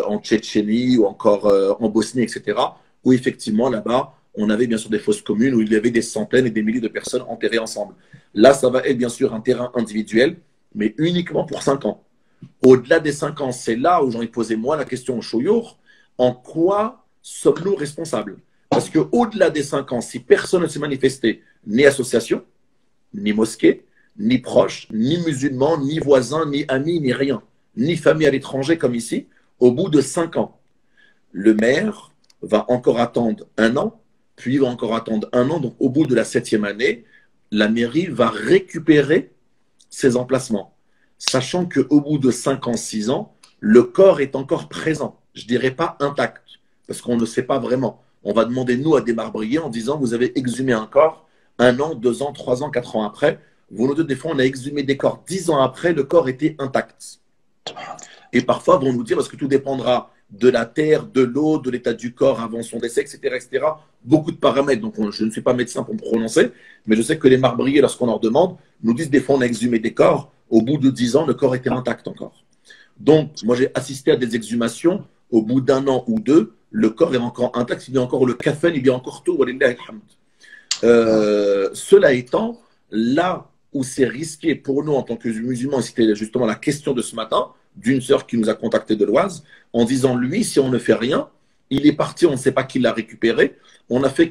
en Tchétchénie ou encore en Bosnie, etc., où effectivement là-bas, on avait bien sûr des fosses communes où il y avait des centaines et des milliers de personnes enterrées ensemble. Là, ça va être bien sûr un terrain individuel, mais uniquement pour 5 ans. Au-delà des 5 ans, c'est là où j'en ai posé moi la question au Chouyour, en quoi sommes-nous responsables? Parce qu'au-delà des 5 ans, si personne ne s'est manifesté, ni association, ni mosquée, ni proche, ni musulman, ni voisin, ni ami, ni rien, ni famille à l'étranger comme ici, au bout de 5 ans, le maire va encore attendre 1 an, puis il va encore attendre 1 an. Donc, au bout de la 7e année, la mairie va récupérer ses emplacements, sachant qu'au bout de 5 ans, 6 ans, le corps est encore présent. Je ne dirais pas intact, parce qu'on ne sait pas vraiment. On va demander, nous, à des marbriers en disant, vous avez exhumé un corps 1 an, 2 ans, 3 ans, 4 ans après. Vous nous dites, des fois, on a exhumé des corps 10 ans après, le corps était intact. Et parfois, vont nous dire, parce que tout dépendra de la terre, de l'eau, de l'état du corps avant son décès, etc., etc. Beaucoup de paramètres. Donc, je ne suis pas médecin pour me prononcer, mais je sais que les marbriers, lorsqu'on leur demande, nous disent des fois, on a exhumé des corps. Au bout de 10 ans, le corps était intact encore. Donc, moi, j'ai assisté à des exhumations. Au bout d'1 an ou 2, le corps est encore intact. Il y a encore le kafan, il y a encore tout. Cela étant, là où c'est risqué pour nous en tant que musulmans, c'était justement la question de ce matin, d'une sœur qui nous a contacté de l'Oise, en disant, lui, si on ne fait rien, il est parti, on ne sait pas qui l'a récupéré, on a fait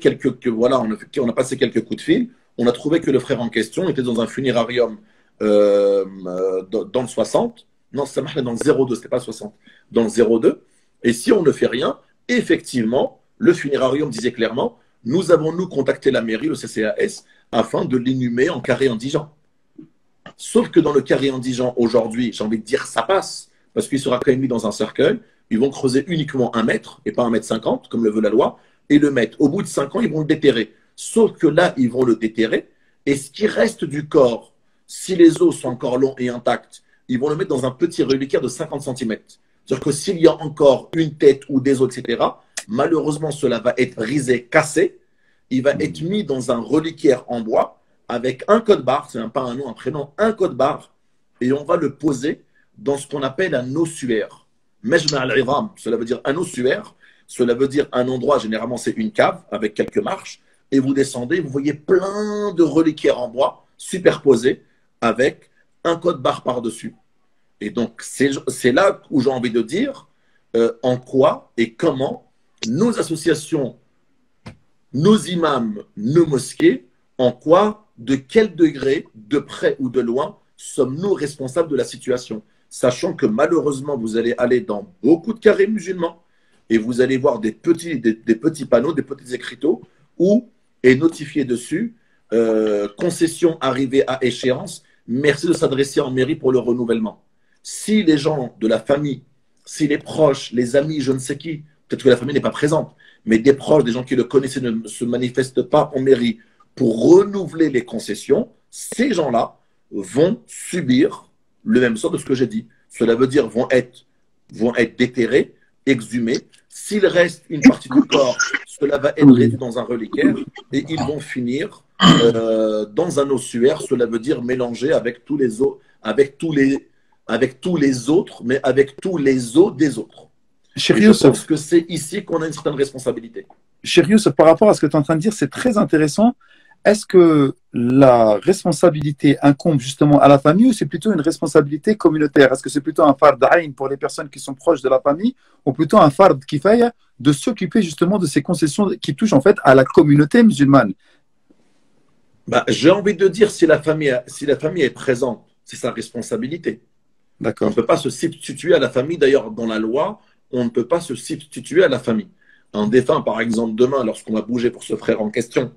on a passé quelques coups de fil, on a trouvé que le frère en question était dans un funérarium dans le 60, non, ça marchait dans le 02, c'était pas 60, dans le 02, et si on ne fait rien, effectivement, le funérarium disait clairement, nous contacté la mairie, le CCAS, afin de l'inhumer en carré indigent. Sauf que dans le carré indigent, aujourd'hui, j'ai envie de dire, ça passe, parce qu'il sera quand même mis dans un cercueil. Ils vont creuser uniquement 1 mètre, et pas 1,50 m, comme le veut la loi, et le mettre. Au bout de 5 ans, ils vont le déterrer. Sauf que là, ils vont le déterrer, et ce qui reste du corps, si les os sont encore longs et intacts, ils vont le mettre dans un petit reliquaire de 50 cm. C'est-à-dire que s'il y a encore une tête ou des os, etc., malheureusement, cela va être brisé, cassé. Il va être mis dans un reliquaire en bois avec un code barre, c'est même pas un nom, un prénom, un code barre, et on va le poser dans ce qu'on appelle un ossuaire. Mejma al-Idham, cela veut dire un ossuaire, cela veut dire un endroit, généralement c'est une cave avec quelques marches, et vous descendez, vous voyez plein de reliquaires en bois superposés avec un code barre par-dessus. Et donc, c'est là où j'ai envie de dire en quoi et comment nos associations, nos imams, nos mosquées, en quoi, de quel degré, de près ou de loin, sommes-nous responsables de la situation? Sachant que malheureusement, vous allez aller dans beaucoup de carrés musulmans et vous allez voir des petits panneaux, des petits écriteaux où est notifié dessus concession arrivée à échéance, merci de s'adresser en mairie pour le renouvellement. Si les gens de la famille, si les proches, les amis, je ne sais qui, peut-être que la famille n'est pas présente, mais des proches, des gens qui le connaissaient ne se manifestent pas en mairie pour renouveler les concessions, ces gens-là vont subir le même sort de ce que j'ai dit. Cela veut dire vont être déterrés, exhumés. S'il reste une partie du corps, cela va être réduit dans un reliquaire et ils vont finir dans un ossuaire. Cela veut dire mélangé avec tous les os, avec tous les autres, mais avec tous les os des autres. Je pense que c'est ici qu'on a une certaine responsabilité. Chéri Youssef, par rapport à ce que tu es en train de dire, c'est très intéressant. Est-ce que la responsabilité incombe justement à la famille ou c'est plutôt une responsabilité communautaire? Est-ce que c'est plutôt un fard ayn pour les personnes qui sont proches de la famille ou plutôt un fard kifaya de s'occuper justement de ces concessions qui touchent en fait à la communauté musulmane? Bah, j'ai envie de dire, si la famille est présente, c'est sa responsabilité. On ne D'accord. peut pas se substituer à la famille. D'ailleurs, dans la loi, on ne peut pas se substituer à la famille. Un défunt, par exemple, demain, lorsqu'on va bouger pour ce frère en question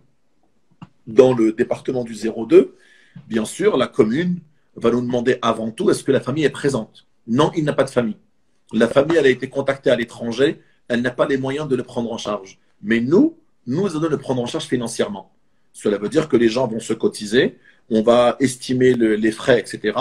dans le département du 02, bien sûr, la commune va nous demander avant tout, est-ce que la famille est présente? Non, il n'a pas de famille. La famille, elle a été contactée à l'étranger, elle n'a pas les moyens de le prendre en charge. Mais nous allons le prendre en charge financièrement. Cela veut dire que les gens vont se cotiser, on va estimer les frais, etc.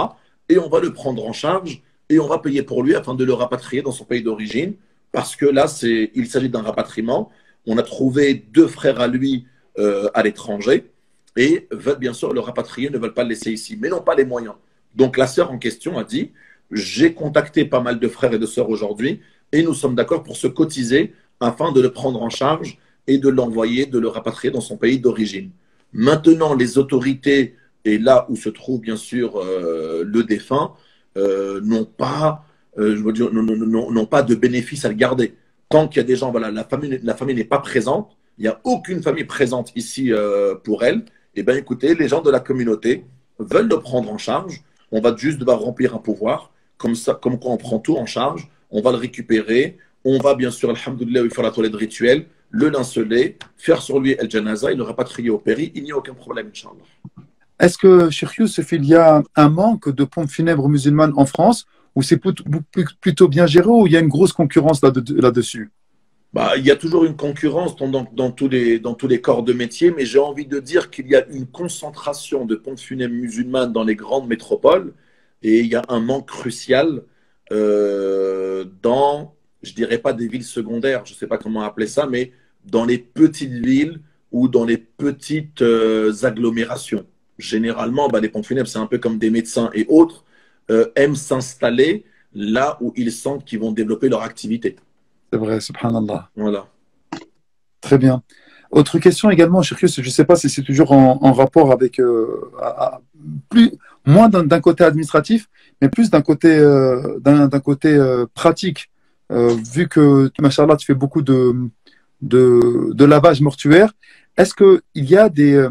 Et on va le prendre en charge et on va payer pour lui afin de le rapatrier dans son pays d'origine. Parce que là, il s'agit d'un rapatriement. On a trouvé 2 frères à lui à l'étranger et veulent bien sûr le rapatrier, ne veulent pas le laisser ici, mais n'ont pas les moyens. Donc la sœur en question a dit, j'ai contacté pas mal de frères et de sœurs aujourd'hui et nous sommes d'accord pour se cotiser afin de le prendre en charge et de l'envoyer, de le rapatrier dans son pays d'origine. Maintenant, les autorités, et là où se trouve bien sûr le défunt, n'ont pas, je veux dire, n'ont pas de bénéfice à le garder. Tant qu'il y a des gens, voilà, la famille n'est pas présente, il n'y a aucune famille présente ici pour elle, et bien écoutez, les gens de la communauté veulent le prendre en charge, on va juste devoir remplir un pouvoir, comme ça, comme quoi on prend tout en charge, on va le récupérer, on va bien sûr, alhamdoulilah, faire la toilette rituelle, le linceler, faire sur lui El Janaza, il le rapatrier au péri, il n'y a aucun problème, Inch'Allah. Est-ce que, Cheikh Youssef, il y a un manque de pompes funèbres musulmanes en France ou c'est plutôt bien géré ou il y a une grosse concurrence là-dessus? Bah, il y a toujours une concurrence dans tous les corps de métier, mais j'ai envie de dire qu'il y a une concentration de pompes funèbres musulmanes dans les grandes métropoles et il y a un manque crucial dans, je dirais pas des villes secondaires, je sais pas comment appeler ça, mais dans les petites villes ou dans les petites agglomérations. Généralement, bah, les pompes funèbres, c'est un peu comme des médecins et autres, aiment s'installer là où ils sentent qu'ils vont développer leur activité. C'est vrai, subhanallah. Voilà. Très bien. Autre question également, Cheikh Youssef, je ne sais pas si c'est toujours en rapport avec, moins d'un côté administratif, mais plus d'un côté, d'un côté pratique. Vu que, machallah, tu fais beaucoup de lavage mortuaire, est-ce qu'il y a des...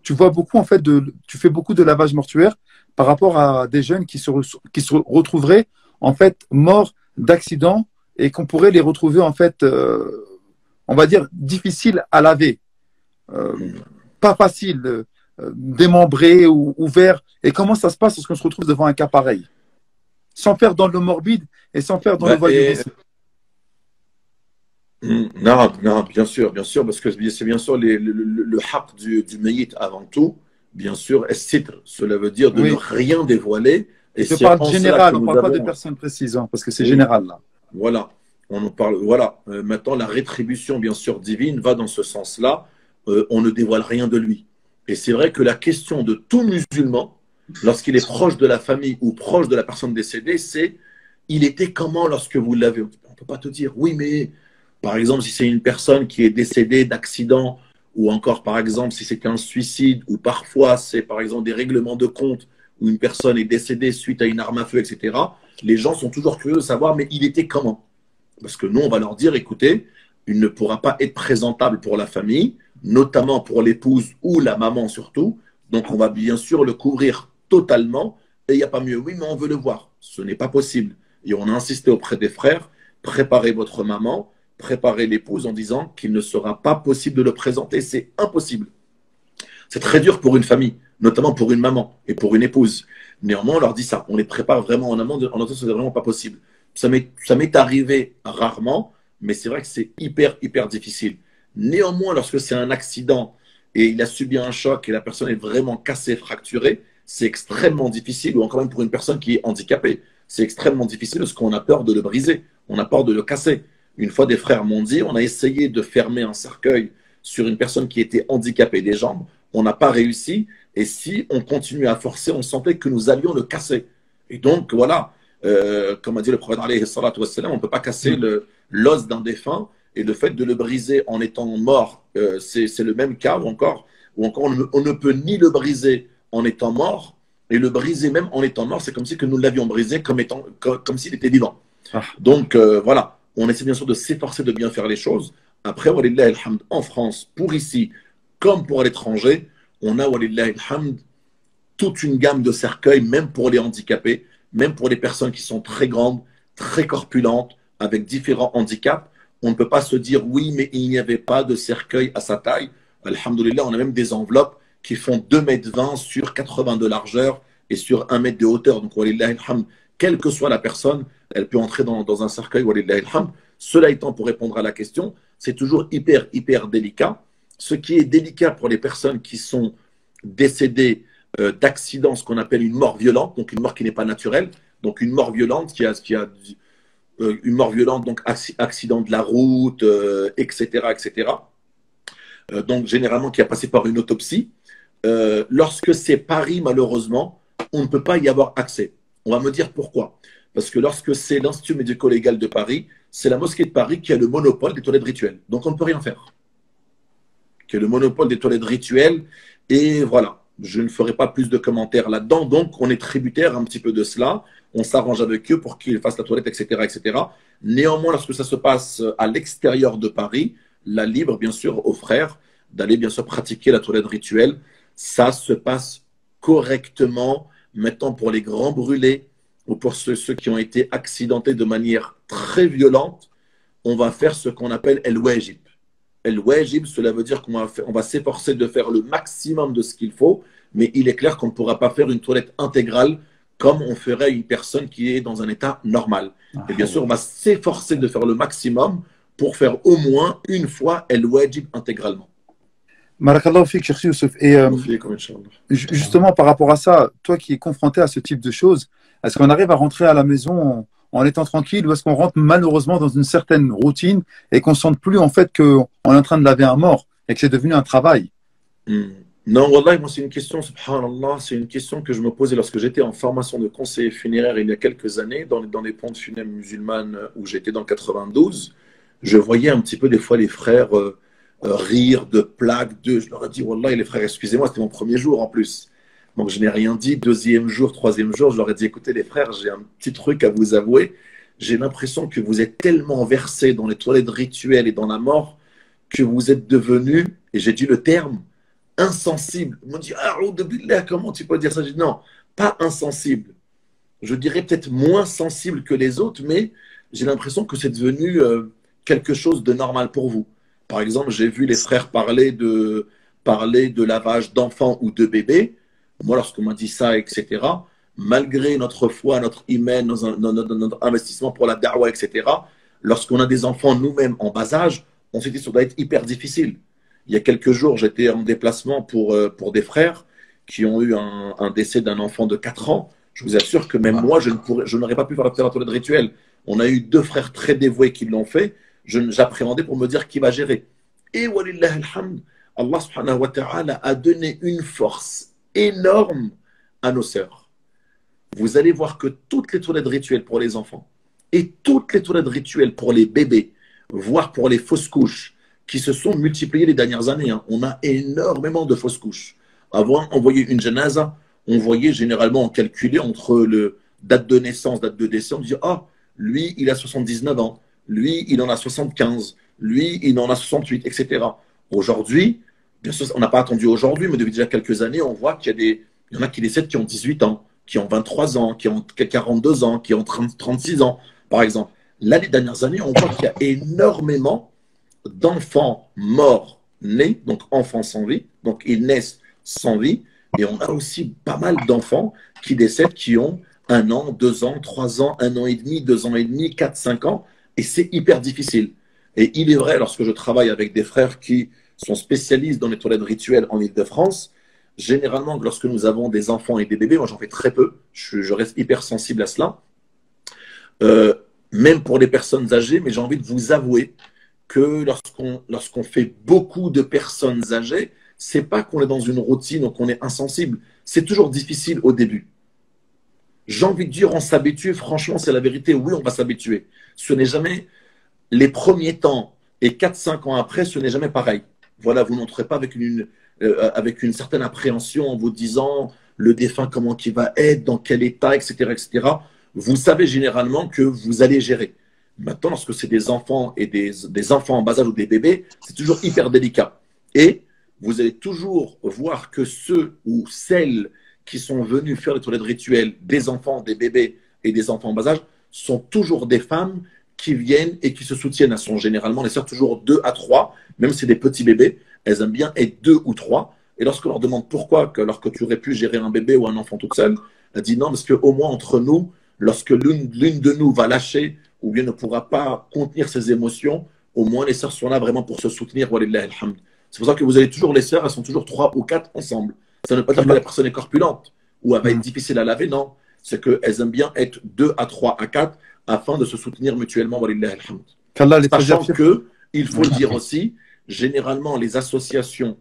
tu vois beaucoup, en fait, tu fais beaucoup de lavage mortuaire par rapport à des jeunes qui se retrouveraient, en fait, morts d'accidents et qu'on pourrait les retrouver, en fait, on va dire, difficiles à laver. Pas facile, démembré ou ouvert. Et comment ça se passe lorsqu'on se retrouve devant un cas pareil? Sans faire dans le morbide et sans faire dans le voyeurisme. Non, non, bien sûr, parce que c'est bien sûr le haq du mayit avant tout, bien sûr, est-sitr. Cela veut dire de Oui. ne rien dévoiler. Et Je c'est parle en cela général, que on ne nous parle pas de avons- personnes précises, hein, parce que c'est Oui. général là. Voilà, on en parle. Voilà. Maintenant, la rétribution, bien sûr, divine va dans ce sens-là. On ne dévoile rien de lui. Et c'est vrai que la question de tout musulman, lorsqu'il est proche de la famille ou proche de la personne décédée, c'est il était comment lorsque vous l'avez? On ne peut pas te dire. Oui, mais par exemple, si c'est une personne qui est décédée d'accident, ou encore par exemple, si c'est un suicide, ou parfois c'est par exemple des règlements de compte où une personne est décédée suite à une arme à feu, etc., les gens sont toujours curieux de savoir, mais il était comment? Parce que nous, on va leur dire, écoutez, il ne pourra pas être présentable pour la famille, notamment pour l'épouse ou la maman surtout. Donc, on va bien sûr le couvrir totalement. Et il n'y a pas mieux. Oui, mais on veut le voir. Ce n'est pas possible. Et on a insisté auprès des frères, préparez votre maman, préparez l'épouse en disant qu'il ne sera pas possible de le présenter. C'est impossible. C'est très dur pour une famille, notamment pour une maman et pour une épouse. Néanmoins, on leur dit ça. On les prépare vraiment en amont, en disant que ce n'est vraiment pas possible. Ça m'est arrivé rarement, mais c'est vrai que c'est hyper difficile. Néanmoins, lorsque c'est un accident et il a subi un choc et la personne est vraiment cassée, fracturée, c'est extrêmement difficile, ou encore même pour une personne qui est handicapée, c'est extrêmement difficile parce qu'on a peur de le briser, on a peur de le casser. Une fois, des frères m'ont dit, on a essayé de fermer un cercueil sur une personne qui était handicapée des jambes, on n'a pas réussi, et si on continuait à forcer, on sentait que nous allions le casser. Et donc, voilà, comme a dit le prophète, alayhi salatu wassalam, on ne peut pas casser l'os d'un défunt, et le fait de le briser en étant mort, c'est le même cas, ou encore, ou encore on ne peut ni le briser en étant mort, et le briser même en étant mort, c'est comme si que nous l'avions brisé comme s'il était vivant. Ah. Donc voilà, on essaie bien sûr de s'efforcer de bien faire les choses. Après, walillahi alhamd, en France, pour ici, comme pour l'étranger, on a walillahi alhamd toute une gamme de cercueils, même pour les handicapés, même pour les personnes qui sont très grandes, très corpulentes, avec différents handicaps. On ne peut pas se dire oui, mais il n'y avait pas de cercueil à sa taille. Alhamdulillah, on a même des enveloppes qui font 2,20 m sur 80 de largeur et sur 1 mètre de hauteur. Donc, walillahi alhamd, quelle que soit la personne, elle peut entrer dans un cercueil, walillahi alhamd. Cela étant, pour répondre à la question, c'est toujours hyper délicat. Ce qui est délicat pour les personnes qui sont décédées d'accident, ce qu'on appelle une mort violente, donc une mort qui n'est pas naturelle, donc une mort violente une mort violente, donc accident de la route, etc. Donc généralement qui a passé par une autopsie. Lorsque c'est Paris, malheureusement, on ne peut pas y avoir accès. On va me dire pourquoi. Parce que lorsque c'est l'Institut médico-légal de Paris, c'est la mosquée de Paris qui a le monopole des toilettes rituelles. Donc on ne peut rien faire. Qui a le monopole des toilettes rituelles. Et voilà. Je ne ferai pas plus de commentaires là-dedans. Donc, on est tributaire un petit peu de cela. On s'arrange avec eux pour qu'ils fassent la toilette, etc. Néanmoins, lorsque ça se passe à l'extérieur de Paris, la libre, bien sûr, aux frères d'aller, bien sûr, pratiquer la toilette rituelle. Ça se passe correctement. Maintenant, pour les grands brûlés ou pour ceux qui ont été accidentés de manière très violente, on va faire ce qu'on appelle El Wajib. El Wajib, cela veut dire qu'on va s'efforcer de faire le maximum de ce qu'il faut, mais il est clair qu'on ne pourra pas faire une toilette intégrale comme on ferait une personne qui est dans un état normal. Et bien sûr, on va s'efforcer de faire le maximum pour faire au moins une fois El Wajib intégralement. Barakallahu fik, Cheikh Youssef. Et justement, par rapport à ça, toi qui es confronté à ce type de choses, est-ce qu'on arrive à rentrer à la maison en étant tranquille, ou est-ce qu'on rentre malheureusement dans une certaine routine et qu'on ne sente plus en fait qu'on est en train de laver un mort et que c'est devenu un travail? Non, wallah, moi c'est une question, subhanallah, c'est une question que je me posais lorsque j'étais en formation de conseiller funéraire il y a quelques années dans les pompes funèbres musulmanes où j'étais dans 92. Je voyais un petit peu des fois les frères rire de plaques, je leur ai dit, wallah, les frères, excusez-moi, c'était mon premier jour en plus. Donc, je n'ai rien dit. Deuxième jour, troisième jour, je leur ai dit, écoutez, les frères, j'ai un petit truc à vous avouer. J'ai l'impression que vous êtes tellement versés dans les toilettes rituelles et dans la mort que vous êtes devenus, et j'ai dit le terme, insensibles. Ils m'ont dit, ah, billah, comment tu peux dire ça? J'ai dit, non, pas insensible. Je dirais peut-être moins sensible que les autres, mais j'ai l'impression que c'est devenu quelque chose de normal pour vous. Par exemple, j'ai vu les frères parler de lavage d'enfants ou de bébés. Moi, lorsqu'on m'a dit ça, etc., malgré notre foi, notre iman, notre investissement pour la da'wah, etc., lorsqu'on a des enfants nous-mêmes en bas âge, on s'est dit que ça doit être hyper difficile. Il y a quelques jours, j'étais en déplacement pour des frères qui ont eu un décès d'un enfant de 4 ans. Je vous assure que même moi, je n'aurais pas pu faire la toilette rituelle. On a eu 2 frères très dévoués qui l'ont fait. J'appréhendais pour me dire qui va gérer. Et walillah alhamd, Allah subhanahu wa ta'ala a donné une force énorme à nos sœurs. Vous allez voir que toutes les toilettes rituelles pour les enfants et toutes les toilettes rituelles pour les bébés, voire pour les fausses couches, qui se sont multipliées les dernières années. On a énormément de fausses couches. Avant, on voyait une janaza, on voyait généralement, on calculait entre le date de naissance, date de décès, on disait, ah, lui, il a 79 ans, lui, il en a 75, lui, il en a 68, etc. Aujourd'hui, bien sûr, on n'a pas attendu aujourd'hui, mais depuis déjà quelques années, on voit qu'il y en a qui décèdent qui ont 18 ans, qui ont 23 ans, qui ont 42 ans, qui ont 36 ans, par exemple. Là, les dernières années, on voit qu'il y a énormément d'enfants morts nés, donc enfants sans vie, donc ils naissent sans vie, et on a aussi pas mal d'enfants qui décèdent qui ont 1 an, 2 ans, 3 ans, 1 an et demi, 2 ans et demi, 4, 5 ans, et c'est hyper difficile. Et il est vrai, lorsque je travaille avec des frères qui sont spécialistes dans les toilettes rituelles en Île-de-France, généralement, lorsque nous avons des enfants et des bébés, moi j'en fais très peu, je reste hyper sensible à cela, même pour les personnes âgées, mais j'ai envie de vous avouer que lorsqu'on fait beaucoup de personnes âgées, c'est pas qu'on est dans une routine ou qu'on est insensible, c'est toujours difficile au début. J'ai envie de dire, on s'habitue, franchement, c'est la vérité, oui, on va s'habituer. Ce n'est jamais les premiers temps et 4-5 ans après, ce n'est jamais pareil. voilà, vous n'entrez pas avec une certaine appréhension en vous disant le défunt, comment il va être, dans quel état, etc., etc. Vous savez généralement que vous allez gérer. Maintenant, lorsque c'est des enfants et des enfants en bas âge ou des bébés, c'est toujours hyper délicat. Et vous allez toujours voir que ceux ou celles qui sont venus faire les toilettes rituelles des enfants, des bébés et des enfants en bas âge sont toujours des femmes qui viennent et qui se soutiennent. Elles sont généralement, les sœurs, toujours 2 à 3, même si c'est des petits bébés, elles aiment bien être 2 ou 3. Et lorsqu'on leur demande pourquoi, alors que tu aurais pu gérer un bébé ou un enfant toute seule, elle dit non, parce qu'au moins entre nous, lorsque l'une de nous va lâcher ou bien ne pourra pas contenir ses émotions, au moins les sœurs sont là vraiment pour se soutenir. C'est pour ça que vous avez toujours les sœurs, elles sont toujours 3 ou 4 ensemble. Ça ne veut pas dire que la personne est corpulente ou elle va être difficile à laver, non. C'est qu'elles aiment bien être 2 à 3 à 4 afin de se soutenir mutuellement. Sachant que, il faut le dire aussi, généralement les associations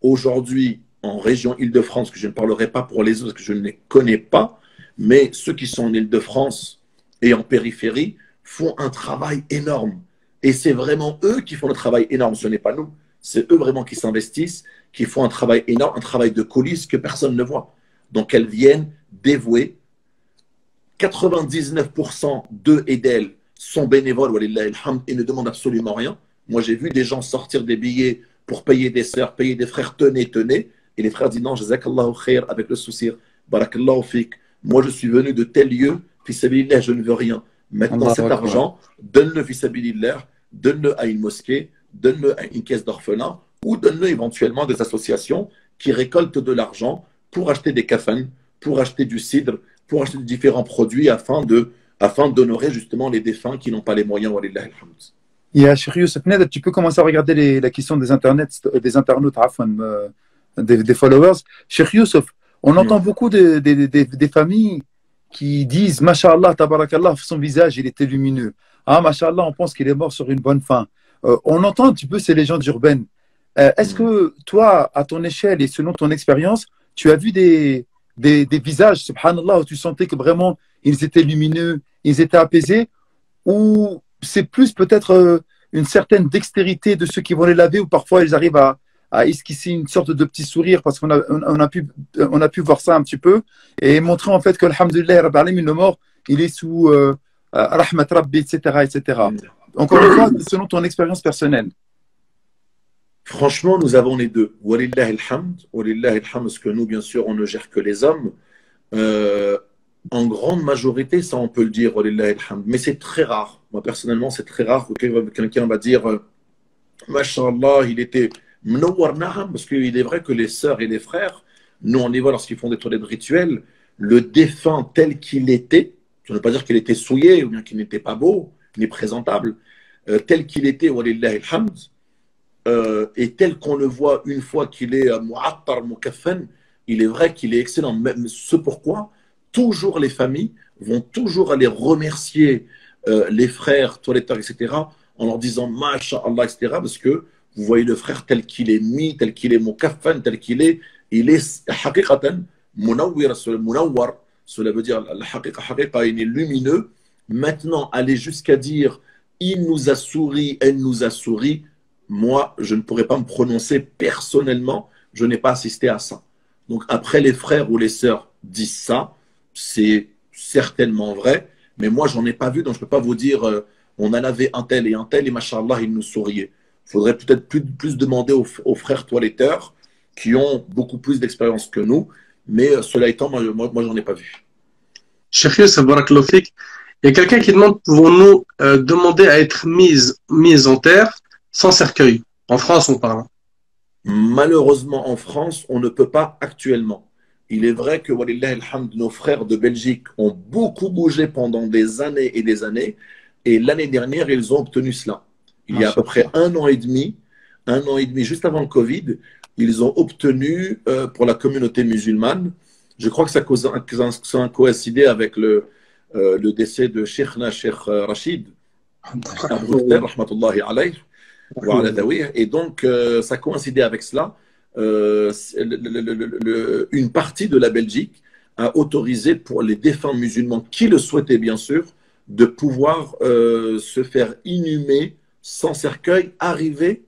aujourd'hui en région Île-de-France, que je ne parlerai pas pour les autres, parce que je ne les connais pas, mais ceux qui sont en Île-de-France et en périphérie font un travail énorme. Et c'est vraiment eux qui font le travail énorme, ce n'est pas nous. C'est eux vraiment qui s'investissent, qui font un travail énorme, un travail de coulisses que personne ne voit. Donc elles viennent dévouer. 99% d'eux et d'elles sont bénévoles et ne demandent absolument rien. Moi, j'ai vu des gens sortir des billets pour payer des sœurs, payer des frères, tenez. Et les frères disent non, jazakallahu khair, avec le sourire, barakallahu fik. Moi, je suis venu de tel lieu, fi sabilillah, je ne veux rien. Maintenant, cet argent, donne-le fi sabilillah, donne-le à une mosquée, donne-le à une caisse d'orphelins ou donne-le éventuellement à des associations qui récoltent de l'argent pour acheter des kafans, pour acheter du cidre, pour acheter différents produits afin d'honorer justement les défunts qui n'ont pas les moyens. Cheikh Youssef Ned, tu peux commencer à regarder la question des internautes, des followers. Cheikh Youssef, on entend beaucoup des familles qui disent Masha'Allah, tabarakallah, son visage il était lumineux. Ah, Masha'Allah, on pense qu'il est mort sur une bonne fin. On entend un petit peu ces légendes urbaines. Est-ce que toi, à ton échelle et selon ton expérience, tu as vu des visages, subhanallah, où tu sentais que vraiment ils étaient lumineux, ils étaient apaisés, ou c'est plus peut-être une certaine dextérité de ceux qui vont les laver, ou parfois ils arrivent à esquisser une sorte de petit sourire parce qu'on a pu voir ça un petit peu et montrer en fait que alhamdulillah Rabbil Alamin, le mort il est sous rahmat rabbi, etc. Encore une fois, selon ton expérience personnelle. Franchement, nous avons les deux. Walillah alhamd, parce que nous, bien sûr, on ne gère que les hommes. En grande majorité, ça on peut le dire, walillah alhamd, mais c'est très rare. Moi, personnellement, c'est très rare que quelqu'un va dire Masha'Allah, il était Mnowar Naham, parce qu'il est vrai que les sœurs et les frères, nous, on y voit lorsqu'ils font des toilettes rituelles, le défunt tel qu'il était, je ne veux pas dire qu'il était souillé ou bien qu'il n'était pas beau, ni présentable, tel qu'il était, walillah alhamd, et tel qu'on le voit une fois qu'il est mu'attar mukaffan, il est vrai qu'il est excellent. Même ce pourquoi toujours les familles vont toujours aller remercier les frères toiletteurs, etc., en leur disant masha'Allah, etc., parce que vous voyez le frère tel qu'il est mis, tel qu'il est mukaffan, tel qu'il est, il est haqiqatan munawwir, munawwar, cela veut dire la haqiqa, il est lumineux. Maintenant, aller jusqu'à dire il nous a souri, elle nous a souri, moi, je ne pourrais pas me prononcer personnellement, je n'ai pas assisté à ça. Donc après, les frères ou les sœurs disent ça, c'est certainement vrai, mais moi, j'en ai pas vu, donc je ne peux pas vous dire on a lavé un tel, et machallah, il nous souriait. Il faudrait peut-être plus demander aux frères toiletteurs qui ont beaucoup plus d'expérience que nous, mais cela étant, moi j'en ai pas vu. Cheikh Youssef, barakallahu fik, il y a quelqu'un qui demande pouvons-nous demander à être mis en terre sans cercueil? En France, on parle. Malheureusement, en France, on ne peut pas actuellement. Il est vrai que, walillah alhamd, nos frères de Belgique ont beaucoup bougé pendant des années, et l'année dernière, ils ont obtenu cela. Il y a à peu près un an et demi, juste avant le Covid, ils ont obtenu pour la communauté musulmane, je crois que ça a coïncidé avec le décès de Cheikhna, Cheikh Rachid, rahmatullahi alayh. Et donc, ça coïncidait avec cela. Une partie de la Belgique a autorisé pour les défunts musulmans qui le souhaitaient, bien sûr, de pouvoir se faire inhumer sans cercueil, arriver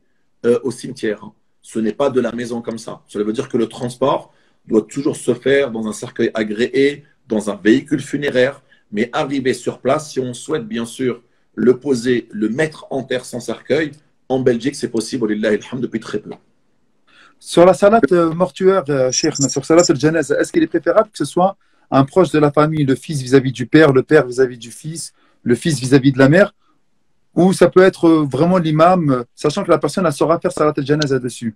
au cimetière. ce n'est pas de la maison comme ça. Cela veut dire que le transport doit toujours se faire dans un cercueil agréé, dans un véhicule funéraire, mais arriver sur place, si on souhaite bien sûr le poser, le mettre en terre sans cercueil, en Belgique, c'est possible, lillahi alhamd, depuis très peu. Sur la salade mortuaire, Cheikh, sur salat al-janaza, est-ce qu'il est préférable que ce soit un proche de la famille, le fils vis-à-vis du père, le père vis-à-vis du fils, le fils vis-à-vis de la mère, ou ça peut être vraiment l'imam, sachant que la personne elle saura faire salat al-janaza dessus?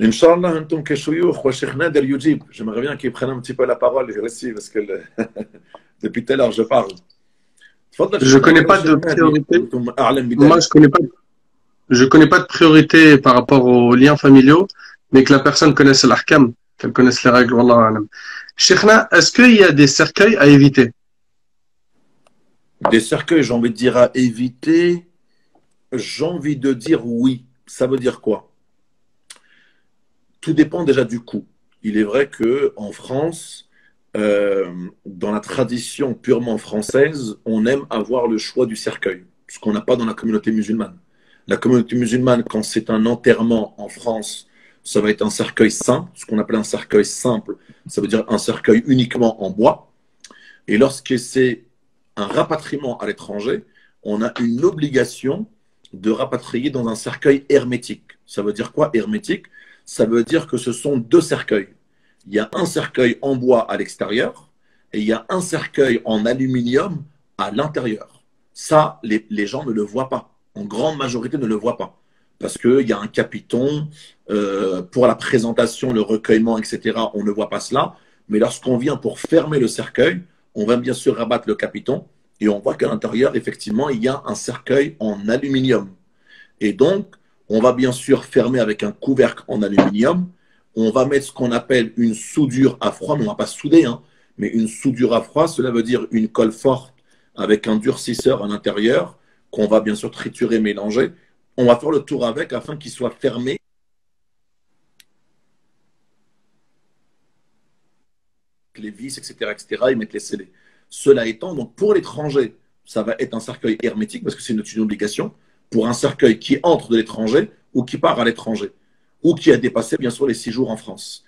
Inch'Allah, Antoum Keshouyouch, wa Cheikh Nader Yujib. J'aimerais bien qu'il prenne un petit peu la parole aussi, parce que depuis tout à l'heure, je parle. Je connais pas de priorité. Moi, je connais pas de priorité par rapport aux liens familiaux, mais que la personne connaisse l'ahkam, qu'elle connaisse les règles. Wallahu alam. Cheikhna, est-ce qu'il y a des cercueils à éviter? Des cercueils, j'ai envie de dire à éviter. J'ai envie de dire oui. Ça veut dire quoi? Tout dépend déjà du coût. Il est vrai qu'en France, dans la tradition purement française, on aime avoir le choix du cercueil, ce qu'on n'a pas dans la communauté musulmane. La communauté musulmane, quand c'est un enterrement en France, ça va être un cercueil simple, ce qu'on appelle un cercueil simple, ça veut dire un cercueil uniquement en bois. Et lorsque c'est un rapatriement à l'étranger, on a une obligation de rapatrier dans un cercueil hermétique. Ça veut dire quoi, hermétique? Ça veut dire que ce sont deux cercueils. Il y a un cercueil en bois à l'extérieur et il y a un cercueil en aluminium à l'intérieur. Ça, les gens ne le voient pas. En grande majorité, ne le voient pas. Parce qu'il y a un capiton, pour la présentation, le recueillement, etc., on ne voit pas cela. Mais lorsqu'on vient pour fermer le cercueil, on va bien sûr rabattre le capiton et on voit qu'à l'intérieur, effectivement, il y a un cercueil en aluminium. Et donc, on va bien sûr fermer avec un couvercle en aluminium. On va mettre ce qu'on appelle une soudure à froid, mais on ne va pas souder, hein, mais une soudure à froid, cela veut dire une colle forte avec un durcisseur à l'intérieur qu'on va bien sûr triturer, mélanger. On va faire le tour avec afin qu'il soit fermé. Les vis, etc., etc., et mettre les scellés. Cela étant, donc pour l'étranger, ça va être un cercueil hermétique parce que c'est une obligation. Pour un cercueil qui entre de l'étranger ou qui part à l'étranger ou qui a dépassé bien sûr les 6 jours en France.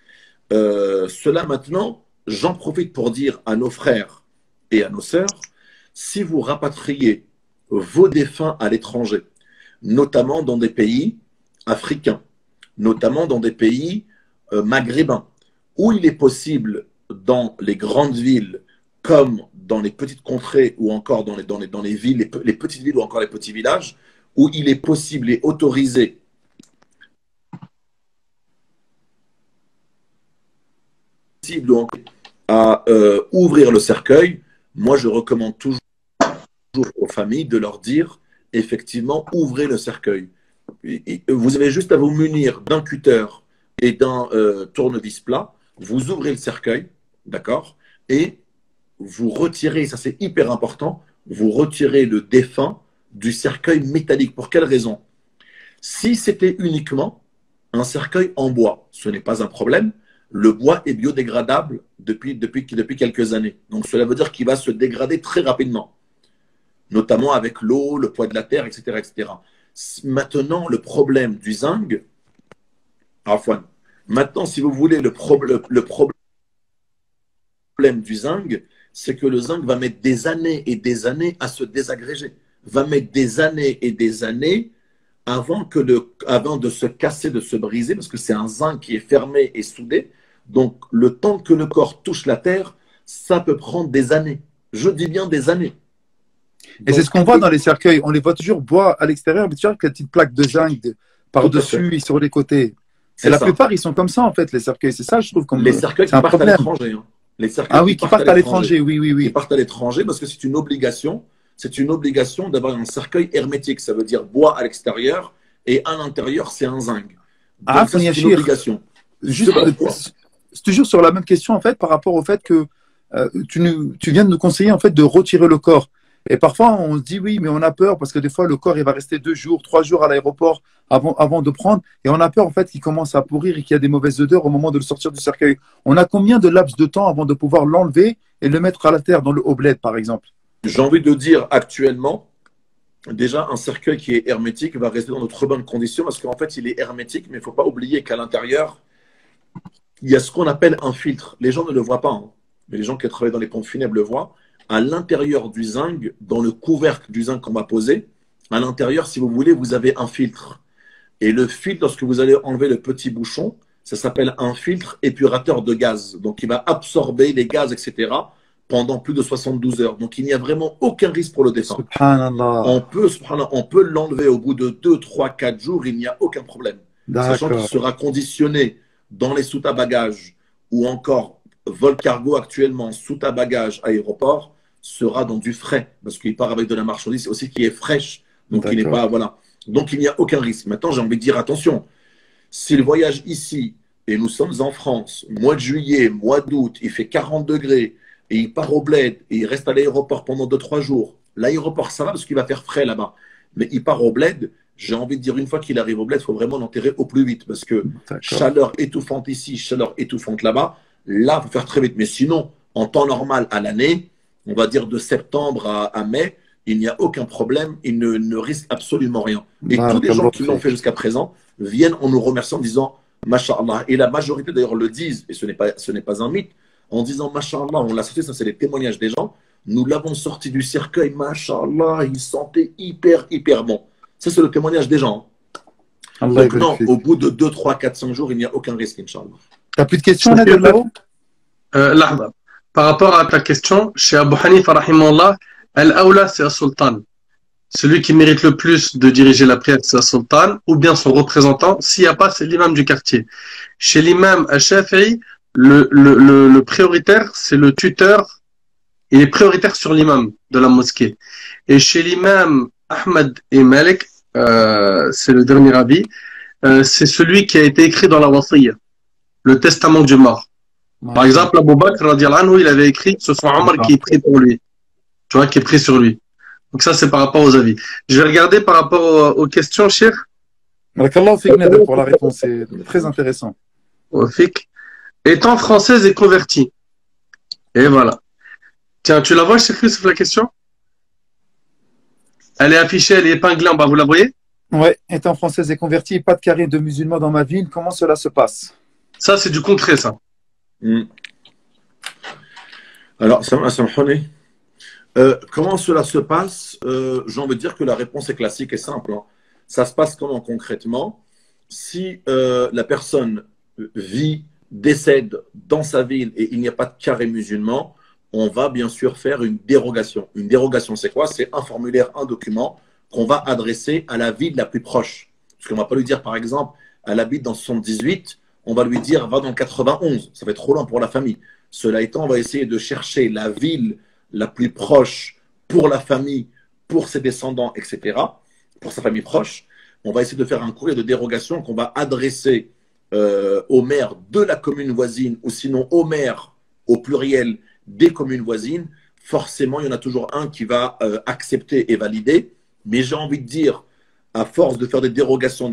Cela maintenant, j'en profite pour dire à nos frères et à nos sœurs, si vous rapatriez vos défunts à l'étranger, notamment dans des pays africains, notamment dans des pays maghrébins, où il est possible dans les grandes villes comme dans les petites contrées ou encore dans les villes, les petites villes ou encore les petits villages, où il est possible et autorisé à ouvrir le cercueil, moi je recommande toujours aux familles de leur dire effectivement ouvrez le cercueil. Vous avez juste à vous munir d'un cutter et d'un tournevis plat, vous ouvrez le cercueil, d'accord, et vous retirez, ça c'est hyper important, vous retirez le défunt du cercueil métallique. Pour quelle raison? Si c'était uniquement un cercueil en bois, ce n'est pas un problème. Le bois est biodégradable depuis quelques années. Donc cela veut dire qu'il va se dégrader très rapidement, notamment avec l'eau, le poids de la terre, etc., etc. Maintenant, le problème du zinc, maintenant, si vous voulez, le problème du zinc, c'est que le zinc va mettre des années et des années à se désagréger. Va mettre des années et des années avant de se casser, de se briser, parce que c'est un zinc qui est fermé et soudé. Donc, le temps que le corps touche la terre, ça peut prendre des années. Je dis bien des années. Et c'est ce qu'on voit dans les cercueils. On les voit toujours bois à l'extérieur, mais toujours avec la petite plaque de zinc par-dessus et sur les côtés. Et la plupart, ils sont comme ça, en fait, les cercueils. C'est ça, je trouve. Comme les cercueils qui partent à l'étranger. Hein. Les cercueils qui partent à l'étranger, oui. Qui partent à l'étranger parce que c'est une obligation. C'est une obligation d'avoir un cercueil hermétique. Ça veut dire bois à l'extérieur et à l'intérieur, c'est un zinc. Donc, ça, c'est une obligation. Juste, toujours sur la même question, en fait, par rapport au fait que tu viens de nous conseiller, en fait, de retirer le corps. Et parfois, on se dit oui, mais on a peur parce que des fois, le corps, il va rester 2 jours, 3 jours à l'aéroport avant de prendre. Et on a peur, en fait, qu'il commence à pourrir et qu'il y a des mauvaises odeurs au moment de le sortir du cercueil. On a combien de laps de temps avant de pouvoir l'enlever et le mettre à la terre dans le haut bled, par exemple? J'ai envie de dire actuellement, déjà, un cercueil qui est hermétique va rester dans de très bonnes conditions parce qu'en fait, il est hermétique, mais il ne faut pas oublier qu'à l'intérieur, il y a ce qu'on appelle un filtre. Les gens ne le voient pas, hein, mais les gens qui travaillent dans les pompes funèbres le voient. À l'intérieur du zinc, dans le couvercle du zinc qu'on va poser, à l'intérieur, si vous voulez, vous avez un filtre. Et le filtre, lorsque vous allez enlever le petit bouchon, ça s'appelle un filtre épurateur de gaz. Donc, il va absorber les gaz, etc., pendant plus de 72 heures. Donc, il n'y a vraiment aucun risque pour le défunt. Subhanallah. On peut l'enlever au bout de 2, 3, 4 jours, il n'y a aucun problème. Sachant qu'il D'accord. sera conditionné dans les soutes à bagages ou encore vol cargo actuellement, soute à bagages, aéroport, sera dans du frais parce qu'il part avec de la marchandise aussi qui est fraîche. Donc, il n'est D'accord. pas, voilà. Donc, il n'y a aucun risque. Maintenant, j'ai envie de dire attention. S'il voyage ici et nous sommes en France, mois de juillet, mois d'août, il fait 40 degrés et il part au bled et il reste à l'aéroport pendant 2, 3 jours. L'aéroport, ça va parce qu'il va faire frais là-bas. Mais il part au bled, j'ai envie de dire, une fois qu'il arrive au bled, il faut vraiment l'enterrer au plus vite parce que D'accord. chaleur étouffante ici, chaleur étouffante là-bas, là, il faut faire très vite. Mais sinon, en temps normal à l'année, on va dire de septembre à mai, il n'y a aucun problème, il ne risque absolument rien. Et tous les gens Barakallahu qui l'ont fait fik. jusqu'à présent viennent en nous remerciant en disant Masha'Allah. Et la majorité d'ailleurs le disent, et ce n'est pas un mythe, en disant Masha'Allah, on l'a sorti, ça c'est les témoignages des gens, nous l'avons sorti du cercueil, Masha'Allah, il sentait hyper, hyper bon. Ça c'est le témoignage des gens. Allah Donc yabarak non, fik. au bout de 2, 3, 4, 5 jours, il n'y a aucun risque, Inch'Allah. T'as plus de questions, Cheikh Nader, Youssef, là-haut? lahza. Par rapport à ta question, chez Abu Hanifa, rahimahullah, Al-Awla, c'est un sultan. Celui qui mérite le plus de diriger la prière, c'est un sultan, ou bien son représentant. S'il n'y a pas, c'est l'imam du quartier. Chez l'imam Al-Shafi'i, le prioritaire, c'est le tuteur. Il est prioritaire sur l'imam de la mosquée. Et chez l'imam Ahmad et Malik, c'est le dernier avis, c'est celui qui a été écrit dans la wasiyya, le testament du mort. Par exemple, Abu Bakr, radiallahu anhu, il avait écrit que ce soit Omar qui est pris pour lui. Tu vois, qui est pris sur lui. Donc ça, c'est par rapport aux avis. Je vais regarder par rapport aux questions, Cheikh. Barakallahu fik, Nader, pour la réponse. C'est très intéressant. Au fiqh. Étant française et convertie. Et voilà. Tiens, tu la vois, Cheikh Youssef, la question? Elle est affichée, elle est épinglée en bas, vous la voyez? Ouais, étant française et convertie, pas de carré de musulmans dans ma ville, comment cela se passe? Ça, c'est du concret, ça. Alors, ça comment cela se passe? J'ai envie de dire que la réponse est classique et simple, hein. Ça se passe comment concrètement? Si la personne vit, décède dans sa ville et il n'y a pas de carré musulman, on va bien sûr faire une dérogation. Une dérogation, c'est quoi? C'est un formulaire, un document qu'on va adresser à la ville la plus proche. Parce qu'on ne va pas lui dire, par exemple, elle habite dans 78, on va lui dire, va dans le 91. Ça va être trop loin pour la famille. Cela étant, on va essayer de chercher la ville la plus proche pour la famille, pour ses descendants, etc., pour sa famille proche. On va essayer de faire un courrier de dérogation qu'on va adresser au maire de la commune voisine ou sinon au maire au pluriel des communes voisines. Forcément, il y en a toujours un qui va accepter et valider. Mais j'ai envie de dire, à force de faire des dérogations,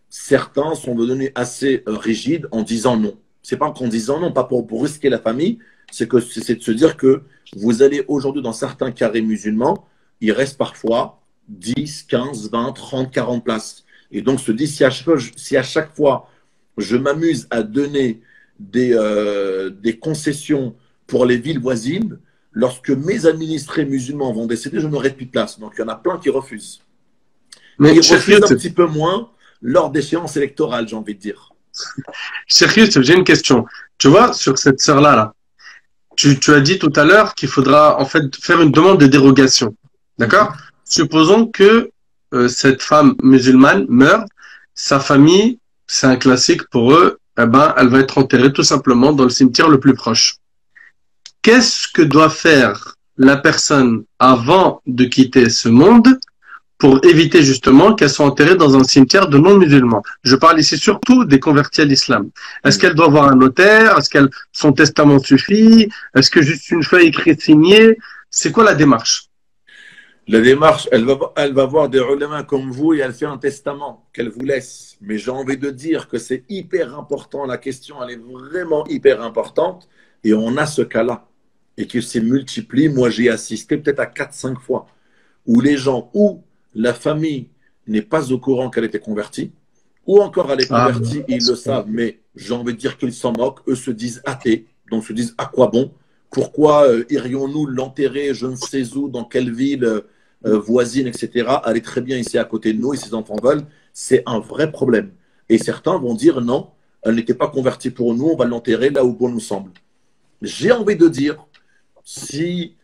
certains sont devenus assez rigides en disant non. C'est pas qu'en disant non, pas pour risquer la famille, c'est de se dire que vous allez aujourd'hui dans certains carrés musulmans, il reste parfois 10, 15, 20, 30, 40 places. Et donc se dit, si à chaque fois je m'amuse à donner des concessions pour les villes voisines, lorsque mes administrés musulmans vont décéder, je n'aurai plus de place. Donc il y en a plein qui refusent. Mais ils refusent un petit peu moins lors d'échéances électorales, j'ai envie de dire. Cheikh Youssef, j'ai une question. Tu vois, sur cette sœur-là, là, tu as dit tout à l'heure qu'il faudra en fait faire une demande de dérogation. D'accord? Supposons que cette femme musulmane meurt, sa famille, c'est un classique pour eux, eh ben, elle va être enterrée tout simplement dans le cimetière le plus proche. Qu'est-ce que doit faire la personne avant de quitter ce monde pour éviter justement qu'elle soit enterrée dans un cimetière de non-musulmans? Je parle ici surtout des convertis à l'islam. Est-ce qu'elle doit avoir un notaire? Est-ce que son testament suffit? Est-ce que juste une feuille écrite signée? C'est quoi la démarche? La démarche, elle va voir des ulama comme vous et elle fait un testament qu'elle vous laisse. Mais j'ai envie de dire que c'est hyper important. La question, elle est vraiment hyper importante. Et on a ce cas-là. Et qui s'est multiplié. Moi, j'ai assisté peut-être à 4-5 fois. où les gens, ou la famille n'est pas au courant qu'elle était convertie, ou encore elle est convertie et ils le savent, mais j'ai envie de dire qu'ils s'en moquent, eux se disent athées, donc se disent à quoi bon, pourquoi irions-nous l'enterrer, je ne sais où, dans quelle ville voisine, etc. Elle est très bien ici à côté de nous et ses enfants veulent, c'est un vrai problème. Et certains vont dire non, elle n'était pas convertie pour nous, on va l'enterrer là où bon nous semble. J'ai envie de dire, si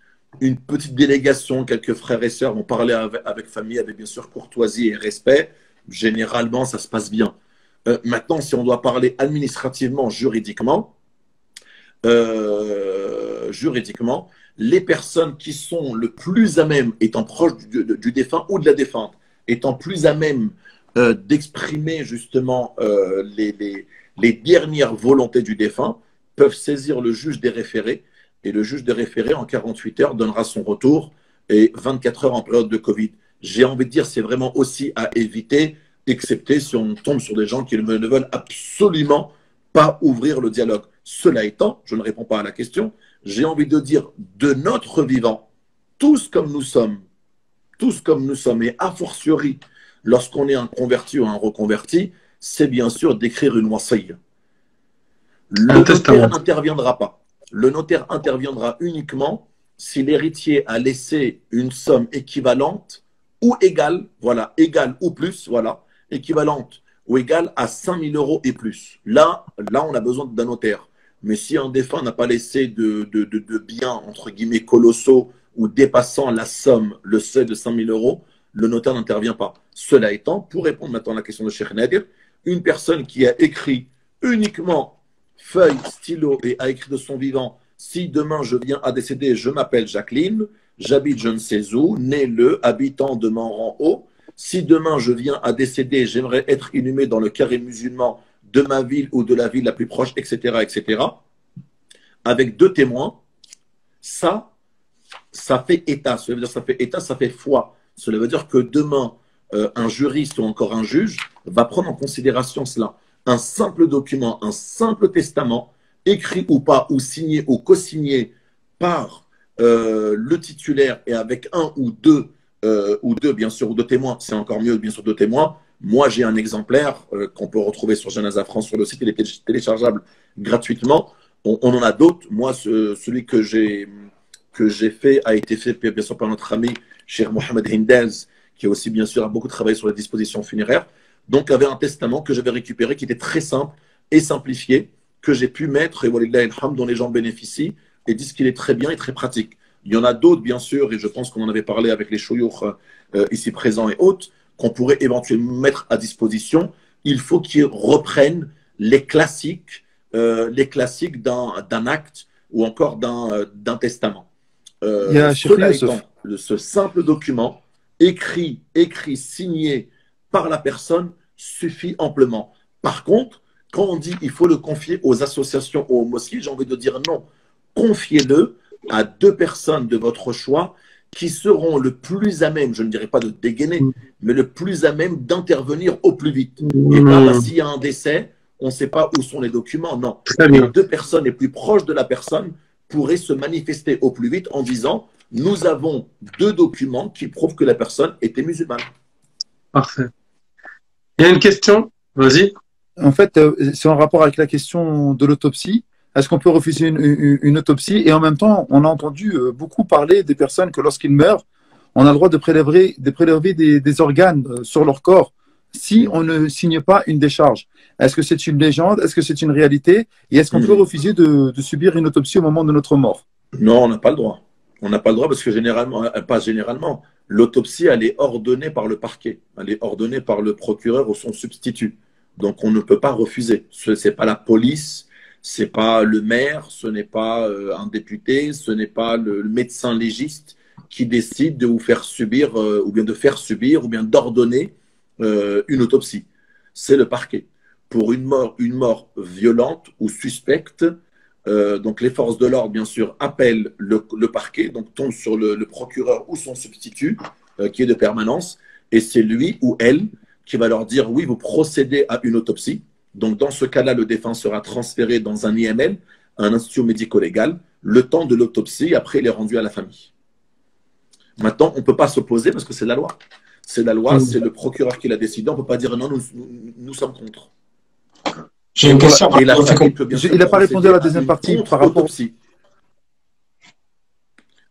une petite délégation, quelques frères et sœurs vont parler avec famille, avec bien sûr courtoisie et respect, généralement ça se passe bien. Maintenant, si on doit parler administrativement, juridiquement, les personnes qui sont le plus à même, étant proches du défunt ou de la défunte, étant plus à même d'exprimer justement les dernières volontés du défunt, peuvent saisir le juge des référés, et le juge des référés, en 48 heures, donnera son retour, et 24 heures en période de Covid. J'ai envie de dire, c'est vraiment aussi à éviter, excepté si on tombe sur des gens qui ne veulent absolument pas ouvrir le dialogue. Cela étant, je ne réponds pas à la question, j'ai envie de dire, de notre vivant, tous comme nous sommes, et a fortiori, lorsqu'on est un converti ou un reconverti, c'est bien sûr d'écrire une wasiyya. Le notaire n'interviendra pas. Le notaire interviendra uniquement si l'héritier a laissé une somme équivalente ou égale, voilà, égale ou plus, voilà, équivalente ou égale à 5 000 euros et plus. Là, on a besoin d'un notaire. Mais si un défunt n'a pas laissé de biens, entre guillemets, colossaux ou dépassant la somme, le seuil de 5 000 euros, le notaire n'intervient pas. Cela étant, pour répondre maintenant à la question de Cheikh Nadir, une personne qui a écrit uniquement feuille, stylo et a écrit de son vivant, si demain je viens à décéder, je m'appelle Jacqueline, j'habite je ne sais où, né le, habitant de Menran-Haut. Si demain je viens à décéder, j'aimerais être inhumé dans le carré musulman de ma ville ou de la ville la plus proche, etc., etc., avec 2 témoins, ça fait état. Cela veut dire ça fait état, ça fait foi. Cela veut dire que demain, un juriste ou encore un juge va prendre en considération cela. Un simple document, un simple testament, écrit ou pas, ou signé ou co-signé par le titulaire et avec un ou deux, bien sûr, ou 2 témoins, c'est encore mieux, bien sûr, 2 témoins. Moi, j'ai un exemplaire qu'on peut retrouver sur Janaza France sur le site, il est téléchargeable gratuitement. On en a d'autres. Moi, celui que j'ai fait a été fait, bien sûr, par notre ami Cheikh Mohamed Hindez, qui a aussi, bien sûr, a beaucoup travaillé sur les dispositions funéraires. Donc, il y avait un testament que j'avais récupéré qui était très simple et simplifié, que j'ai pu mettre, et walillahi alhamd, dont les gens bénéficient, et disent qu'il est très bien et très pratique. Il y en a d'autres, bien sûr, et je pense qu'on en avait parlé avec les choyours ici présents et autres, qu'on pourrait éventuellement mettre à disposition. Il faut qu'ils reprennent les classiques d'un acte ou encore d'un testament. Cela étant, ce simple document, écrit, signé par la personne, suffit amplement. Par contre, quand on dit il faut le confier aux associations ou aux mosquées, j'ai envie de dire non. Confiez-le à 2 personnes de votre choix qui seront le plus à même, je ne dirais pas de dégainer, mais le plus à même d'intervenir au plus vite. Et pas s'il y a un décès, on ne sait pas où sont les documents. Non. Les 2 personnes les plus proches de la personne pourraient se manifester au plus vite en disant nous avons 2 documents qui prouvent que la personne était musulmane. Parfait. Il y a une question? Vas-y. En fait, c'est en rapport avec la question de l'autopsie. Est-ce qu'on peut refuser une autopsie? Et en même temps, on a entendu beaucoup parler des personnes que lorsqu'ils meurent, on a le droit de prélever des organes sur leur corps si on ne signe pas une décharge. Est-ce que c'est une légende? Est-ce que c'est une réalité? Et est-ce qu'on peut refuser de subir une autopsie au moment de notre mort? Non, on n'a pas le droit. On n'a pas le droit parce que pas généralement, l'autopsie, elle est ordonnée par le parquet. Elle est ordonnée par le procureur ou son substitut. Donc, on ne peut pas refuser. Ce n'est pas la police, ce n'est pas le maire, ce n'est pas un député, ce n'est pas le médecin légiste qui décide de vous faire subir ou bien de faire subir ou bien d'ordonner une autopsie. C'est le parquet. Pour une mort violente ou suspecte, donc les forces de l'ordre, bien sûr, appellent le parquet, donc tombent sur le procureur ou son substitut, qui est de permanence, et c'est lui ou elle qui va leur dire oui, vous procédez à une autopsie. Donc dans ce cas-là, le défunt sera transféré dans un IML, un institut médico-légal, le temps de l'autopsie, après il est rendu à la famille. Maintenant, on ne peut pas s'opposer parce que c'est la loi. C'est la loi, c'est le procureur qui l'a décidé. On ne peut pas dire non, nous sommes contre. J'ai une question. Il n'a pas répondu à la deuxième partie par rapport au autopsie.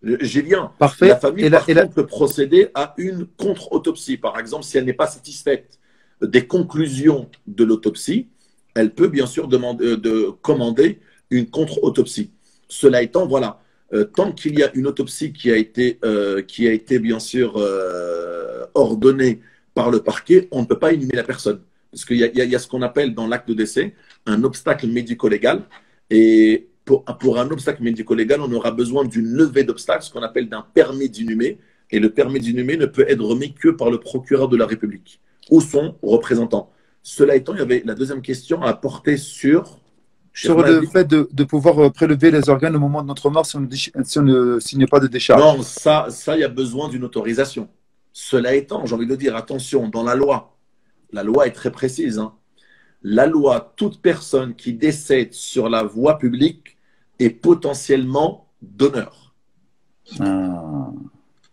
Julien, Parfait. La famille peut procéder à une contre-autopsie. Par exemple, si elle n'est pas satisfaite des conclusions de l'autopsie, elle peut bien sûr commander une contre-autopsie. Cela étant, voilà, tant qu'il y a une autopsie qui a été bien sûr ordonnée par le parquet, on ne peut pas inhumer la personne. Parce qu'il y a ce qu'on appelle dans l'acte de décès un obstacle médico-légal. Et pour un obstacle médico-légal, on aura besoin d'une levée d'obstacle, ce qu'on appelle d'un permis d'inhumer. Et le permis d'inhumer ne peut être remis que par le procureur de la République ou son représentant. Cela étant, il y avait la deuxième question à porter sur le fait de pouvoir prélever les organes au moment de notre mort si on ne signe pas de décharge. Non, ça, il y a besoin d'une autorisation. Cela étant, j'ai envie de dire, attention, dans la loi est très précise. Hein. La loi, toute personne qui décède sur la voie publique est potentiellement donneur.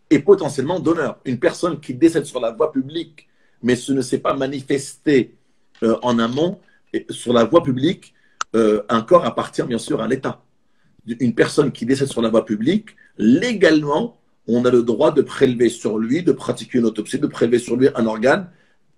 Est potentiellement donneur. Une personne qui décède sur la voie publique, mais ce ne s'est pas manifesté en amont, sur la voie publique, un corps appartient bien sûr à l'État. Une personne qui décède sur la voie publique, légalement, on a le droit de prélever sur lui, de pratiquer une autopsie, de prélever sur lui un organe.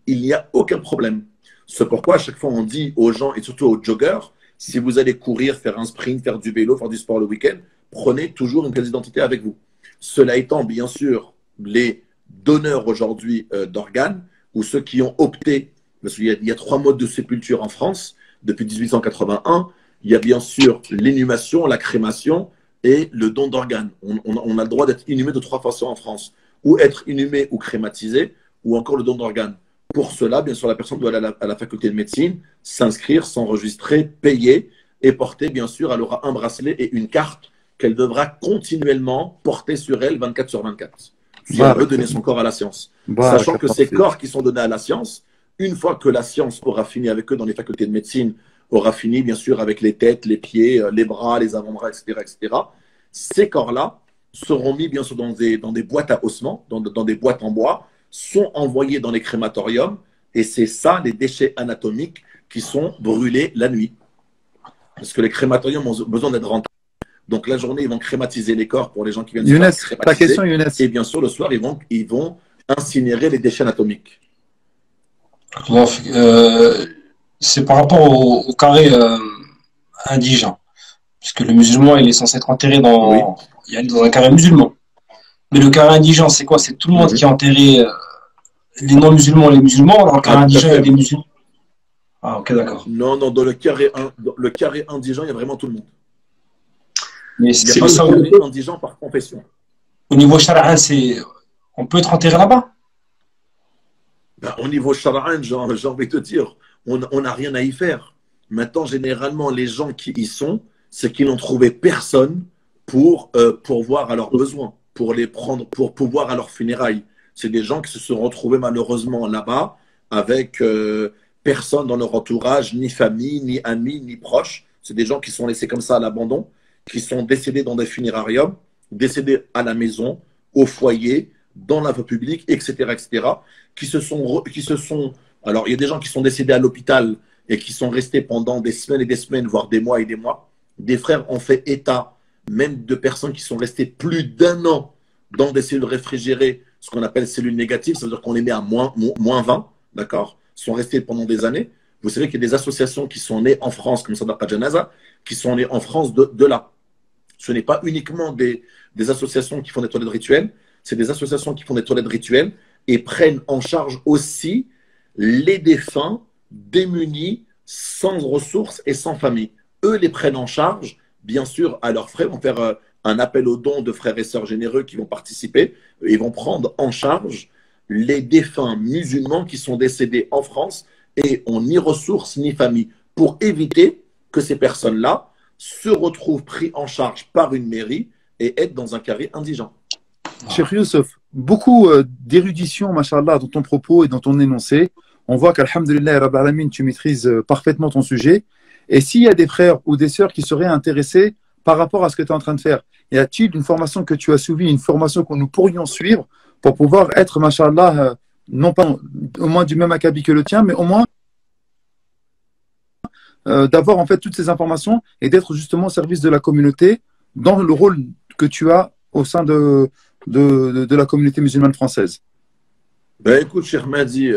Il n'y a aucun problème. C'est pourquoi à chaque fois on dit aux gens, et surtout aux joggeurs, si vous allez courir, faire un sprint, faire du vélo, faire du sport le week-end, prenez toujours une pièce d'identité avec vous. Cela étant, bien sûr, les donneurs aujourd'hui d'organes, ou ceux qui ont opté, parce qu'il y a 3 modes de sépulture en France, depuis 1881, il y a bien sûr l'inhumation, la crémation et le don d'organes. On a le droit d'être inhumé de 3 façons en France, ou être inhumé ou crématisé, ou encore le don d'organes. Pour cela, bien sûr, la personne doit aller à la faculté de médecine, s'inscrire, s'enregistrer, payer et porter, bien sûr, elle aura un bracelet et une carte qu'elle devra continuellement porter sur elle 24 sur 24. Si elle veut donner son corps à la science. Sachant que ces corps qui sont donnés à la science, une fois que la science aura fini avec eux dans les facultés de médecine, aura fini, bien sûr, avec les têtes, les pieds, les bras, les avant-bras, etc., ces corps-là seront mis, bien sûr, dans des boîtes à ossements, dans des boîtes en bois, sont envoyés dans les crématoriums et c'est ça, les déchets anatomiques qui sont brûlés la nuit. Parce que les crématoriums ont besoin d'être rentables. Donc la journée, ils vont crématiser les corps pour les gens qui viennent Younes, se faire crématiser. ta question, Younes. Et bien sûr, le soir, ils vont incinérer les déchets anatomiques. C'est par rapport au carré indigent. Puisque le musulman, il est censé être enterré dans un carré musulman. Mais le carré indigent, c'est quoi? C'est tout le monde qui est enterré, les non-musulmans et les musulmans, alors le carré indigent, il y a des musulmans. Ah, ok, d'accord. Non, dans le carré indigent, il y a vraiment tout le monde. Mais c'est pas ça. Le carré indigent par confession. Au niveau shari'a, on peut être enterré là-bas? Au niveau shari'a, j'ai envie de te dire, on n'a rien à y faire. Maintenant, généralement, les gens qui y sont, c'est qu'ils n'ont trouvé personne pour pourvoir à leurs besoins, pour les prendre, pour pouvoir à leurs funérailles. C'est des gens qui se sont retrouvés malheureusement là-bas avec personne dans leur entourage, ni famille, ni amis, ni proches. C'est des gens qui sont laissés comme ça à l'abandon, qui sont décédés dans des funérariums, décédés à la maison, au foyer, dans la voie publique, etc., qui se sont. Alors, il y a des gens qui sont décédés à l'hôpital et qui sont restés pendant des semaines et des semaines, voire des mois et des mois. Des frères ont fait état, même de personnes qui sont restées plus d'1 an dans des cellules réfrigérées, ce qu'on appelle cellules négatives, ça veut dire qu'on les met à moins 20, d'accord? Sont restés pendant des années. Vous savez qu'il y a des associations qui sont nées en France, comme Sadaqa Janaza, qui sont nées en France de là. Ce n'est pas uniquement des associations qui font des toilettes rituelles, c'est des associations qui font des toilettes rituelles et prennent en charge aussi les défunts démunis, sans ressources et sans famille. Eux les prennent en charge, bien sûr, à leurs frais, vont faire un appel aux dons de frères et sœurs généreux qui vont participer et vont prendre en charge les défunts musulmans qui sont décédés en France et ont ni ressources ni famille pour éviter que ces personnes-là se retrouvent pris en charge par une mairie et être dans un carré indigent. Cheikh Youssef, beaucoup d'érudition, machallah, dans ton propos et dans ton énoncé. On voit qu'alhamdulillah, Rabbil Alamin, tu maîtrises parfaitement ton sujet. Et s'il y a des frères ou des sœurs qui seraient intéressés par rapport à ce que tu es en train de faire? Y a-t-il une formation que tu as suivie, une formation que nous pourrions suivre pour pouvoir être, machallah, non pas au moins du même acabit que le tien, mais au moins d'avoir en fait toutes ces informations et d'être justement au service de la communauté dans le rôle que tu as au sein de la communauté musulmane française? Ben écoute, cher Mehdi,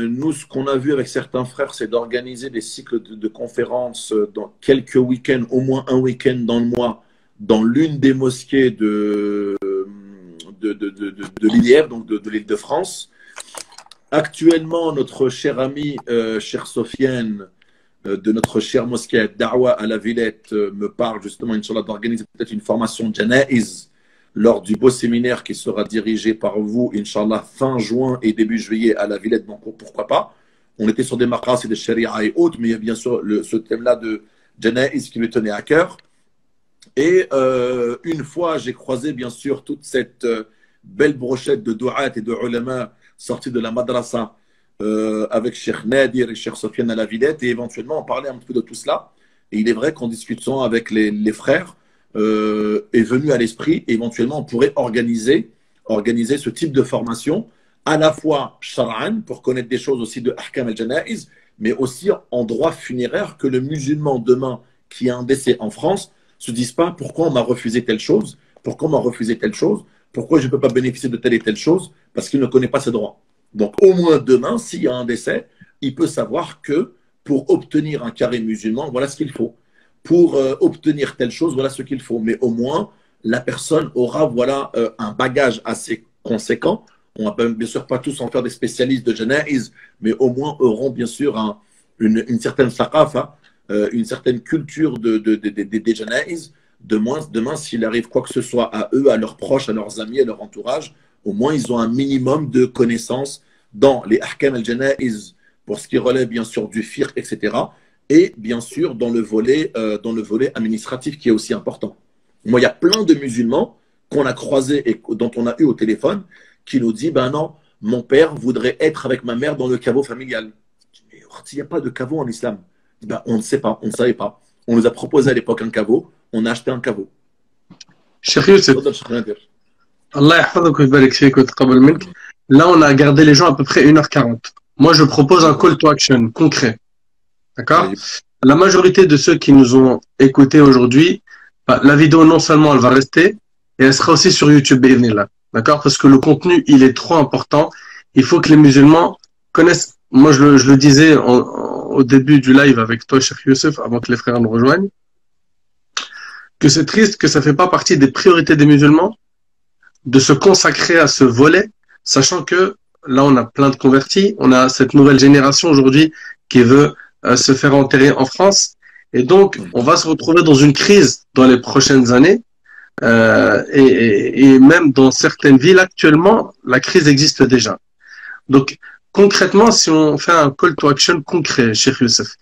nous, ce qu'on a vu avec certains frères, c'est d'organiser des cycles de conférences dans quelques week-ends, au moins un week-end dans le mois, dans l'une des mosquées de l'Ilière, donc de l'Île-de-France. Actuellement, notre cher ami, cher Sofiane, de notre chère mosquée Da'wa à la Villette, me parle justement, Inch'Allah, d'organiser peut-être une formation Janaïz lors du beau séminaire qui sera dirigé par vous, Inch'Allah, fin juin et début juillet à la Villette. Donc, pourquoi pas? On était sur des marras et des sharia et autres, mais il y a bien sûr ce thème-là de Janaïz qui lui tenait à cœur. Et une fois, j'ai croisé bien sûr toute cette belle brochette de du'at et de ulama sortis de la madrasa avec Cheikh Nadir et Cheikh Sofiane à la Villette. Et éventuellement, on parlait un peu de tout cela. Et il est vrai qu'en discutant avec les frères, est venu à l'esprit. Éventuellement, on pourrait organiser ce type de formation, à la fois shar'an, pour connaître des choses aussi de ahkam al-jana'iz, mais aussi en droit funéraire, que le musulman demain qui a un décès en France se dise pas pourquoi on m'a refusé telle chose, pourquoi on m'a refusé telle chose, pourquoi je ne peux pas bénéficier de telle et telle chose, parce qu'il ne connaît pas ses droits. Donc au moins demain, s'il y a un décès, il peut savoir que pour obtenir un carré musulman, voilà ce qu'il faut. Pour obtenir telle chose, voilà ce qu'il faut. Mais au moins, la personne aura un bagage assez conséquent. On ne va bien sûr pas tous en faire des spécialistes de janaïs, mais au moins auront bien sûr une certaine saqafa, une certaine culture des janaïs. Demain, s'il arrive quoi que ce soit à eux, à leurs proches, à leurs amis, à leur entourage, au moins ils ont un minimum de connaissances dans les ahkam al-janaïs, pour ce qui relève bien sûr du fiqh, etc. Et bien sûr dans le volet administratif qui est aussi important. Moi, il y a plein de musulmans qu'on a croisés et dont on a eu au téléphone qui nous disent, ben non, mon père voudrait être avec ma mère dans le caveau familial. Mais il n'y a pas de caveau en islam. Ben, on ne sait pas, on ne savait pas. On nous a proposé à l'époque un caveau, on a acheté un caveau. Cheikh Youssef, Allah yahfadak wa yabarak fik wa taqabbal mink. Là, on a gardé les gens à peu près 1h40. Moi, je propose un call to action concret. D'accord? Oui. La majorité de ceux qui nous ont écoutés aujourd'hui, la vidéo, non seulement elle va rester, et elle sera aussi sur YouTube, là. D'accord? Parce que le contenu, il est trop important. Il faut que les musulmans connaissent. Moi, je le disais au début du live avec toi, Cheikh Youssef, avant que les frères nous rejoignent, que c'est triste que ça fait pas partie des priorités des musulmans de se consacrer à ce volet, sachant que là, on a plein de convertis. On a cette nouvelle génération aujourd'hui qui veut se faire enterrer en France. Et donc, on va se retrouver dans une crise dans les prochaines années. Et même dans certaines villes actuellement, la crise existe déjà. Donc, concrètement, si on fait un call to action concret, Cheikh Youssef,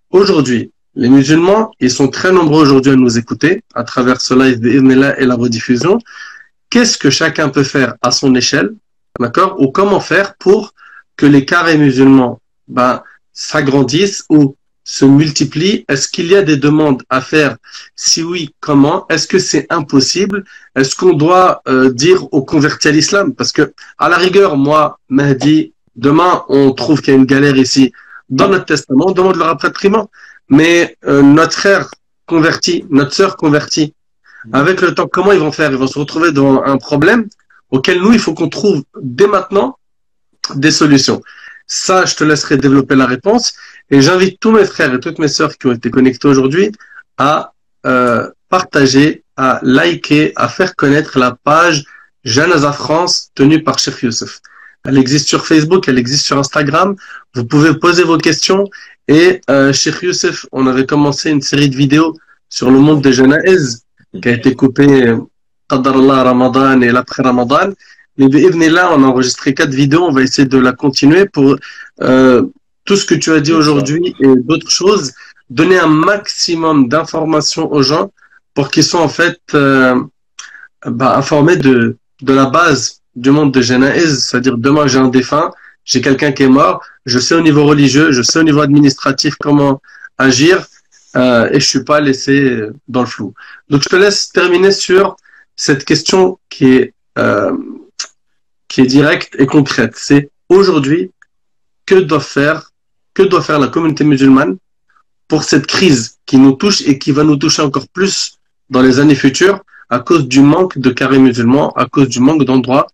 aujourd'hui, les musulmans, ils sont très nombreux aujourd'hui à nous écouter à travers ce live bi'idhnillah et la rediffusion. Qu'est-ce que chacun peut faire à son échelle, d'accord, ou comment faire pour que les carrés musulmans s'agrandissent ou se multiplient? Est-ce qu'il y a des demandes à faire? Si oui, comment? Est-ce que c'est impossible? Est-ce qu'on doit dire aux convertis à l'islam? Parce que, à la rigueur, moi, Mahdi, demain, on trouve qu'il y a une galère ici dans notre testament, on demande le rapatriement. Mais notre frère converti, notre sœur convertie, avec le temps, comment ils vont faire? Ils vont se retrouver dans un problème auquel nous, il faut qu'on trouve dès maintenant des solutions. Ça, je te laisserai développer la réponse. Et j'invite tous mes frères et toutes mes sœurs qui ont été connectés aujourd'hui à partager, à liker, à faire connaître la page Janaza France tenue par Cheikh Youssef. Elle existe sur Facebook, elle existe sur Instagram. Vous pouvez poser vos questions. Et Cheikh Youssef, on avait commencé une série de vidéos sur le monde des Janaïs qui a été coupée Qadarallah Ramadan et l'après-Ramadan. Mais là, on a enregistré 4 vidéos. On va essayer de la continuer pour tout ce que tu as dit aujourd'hui et d'autres choses. Donner un maximum d'informations aux gens pour qu'ils soient en fait informés de la base du monde de Janaïs. C'est-à-dire, demain, j'ai un défunt, j'ai quelqu'un qui est mort, je sais au niveau religieux, je sais au niveau administratif comment agir. et je suis pas laissé dans le flou. Donc je te laisse terminer sur cette question qui est directe et concrète. C'est aujourd'hui, que doit faire la communauté musulmane pour cette crise qui nous touche et qui va nous toucher encore plus dans les années futures à cause du manque de carrés musulmans, à cause du manque d'endroits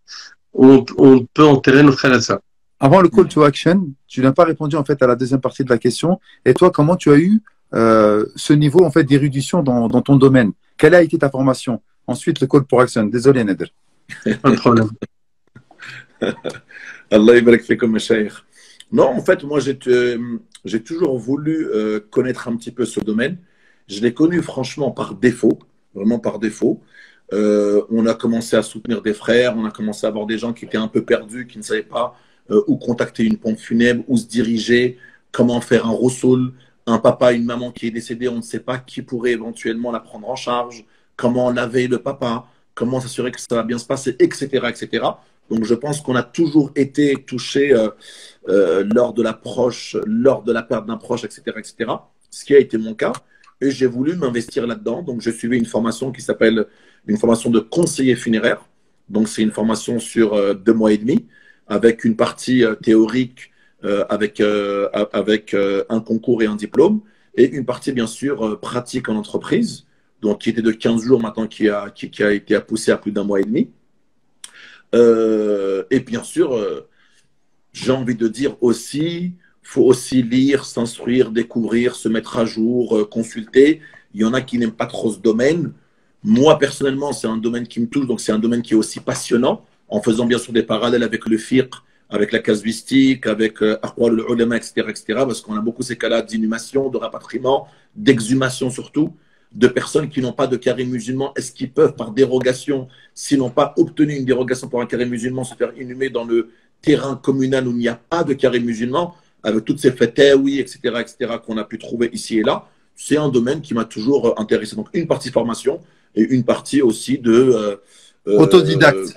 où on peut enterrer nos frères et sœurs. Avant le call to action, tu n'as pas répondu en fait à la deuxième partie de la question. Et toi, comment tu as eu ce niveau en fait d'érudition dans ton domaine? Quelle a été ta formation? Ensuite, le call pour action. Désolé, Nader. Pas de problème. Allah yabarak fikum, mashaykh. Non, en fait, moi, j'ai toujours voulu connaître un petit peu ce domaine. Je l'ai connu franchement par défaut, vraiment par défaut. On a commencé à soutenir des frères, on a commencé à avoir des gens qui étaient un peu perdus, qui ne savaient pas où contacter une pompe funèbre, où se diriger, comment faire un roussoul, un papa, une maman qui est décédée, on ne sait pas qui pourrait éventuellement la prendre en charge, comment laver le papa, comment s'assurer que ça va bien se passer, etc., etc. Donc, je pense qu'on a toujours été touché lors de l'approche, lors de la perte d'un proche, etc., etc., ce qui a été mon cas. Et j'ai voulu m'investir là-dedans. Donc, je suivais une formation qui s'appelle une formation de conseiller funéraire. Donc, c'est une formation sur 2 mois et demi, avec une partie théorique, avec un concours et un diplôme, et une partie, bien sûr, pratique en entreprise, donc qui était de 15 jours maintenant, qui a été poussé à plus d'1 mois et demi. Et bien sûr, j'ai envie de dire aussi, faut aussi lire, s'instruire, découvrir, se mettre à jour, consulter. Il y en a qui n'aiment pas trop ce domaine. Moi, personnellement, c'est un domaine qui me touche, donc c'est un domaine qui est aussi passionnant, en faisant bien sûr des parallèles avec le fiqh, avec la casuistique, avec aqwal al-ulama, etc., etc., parce qu'on a beaucoup ces cas-là d'inhumation, de rapatriement, d'exhumation surtout, de personnes qui n'ont pas de carré musulman. Est-ce qu'ils peuvent, par dérogation, s'ils n'ont pas obtenu une dérogation pour un carré musulman, se faire inhumer dans le terrain communal où il n'y a pas de carré musulman, avec toutes ces fataouis, etc., etc., qu'on a pu trouver ici et là? C'est un domaine qui m'a toujours intéressé. Donc, une partie formation et une partie aussi de… Autodidacte.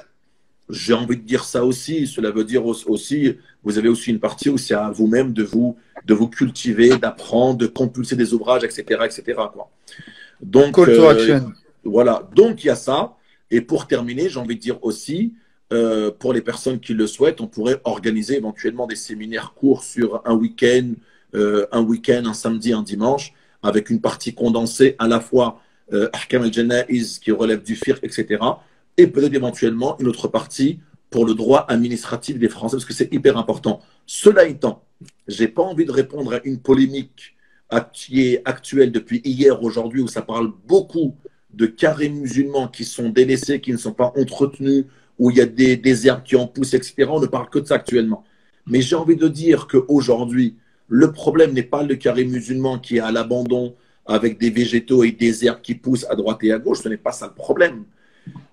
J'ai envie de dire ça aussi. Cela veut dire aussi, vous avez aussi une partie où c'est à vous-même de vous cultiver, d'apprendre, de compulser des ouvrages, etc., etc., quoi. Donc, Call to action. voilà. Donc, il y a ça. Et pour terminer, j'ai envie de dire aussi, pour les personnes qui le souhaitent, on pourrait organiser éventuellement des séminaires courts sur un week-end, un samedi, un dimanche, avec une partie condensée à la fois Ahkam al-Janaiz qui relève du fiqh, etc., et peut-être éventuellement une autre partie pour le droit administratif des Français, parce que c'est hyper important. Cela étant, je n'ai pas envie de répondre à une polémique qui est actuelle depuis hier, aujourd'hui, où ça parle beaucoup de carrés musulmans qui sont délaissés, qui ne sont pas entretenus, où il y a des herbes qui en poussent, etc. On ne parle que de ça actuellement. Mais j'ai envie de dire qu'aujourd'hui, le problème n'est pas le carré musulman qui est à l'abandon avec des végétaux et des herbes qui poussent à droite et à gauche. Ce n'est pas ça le problème.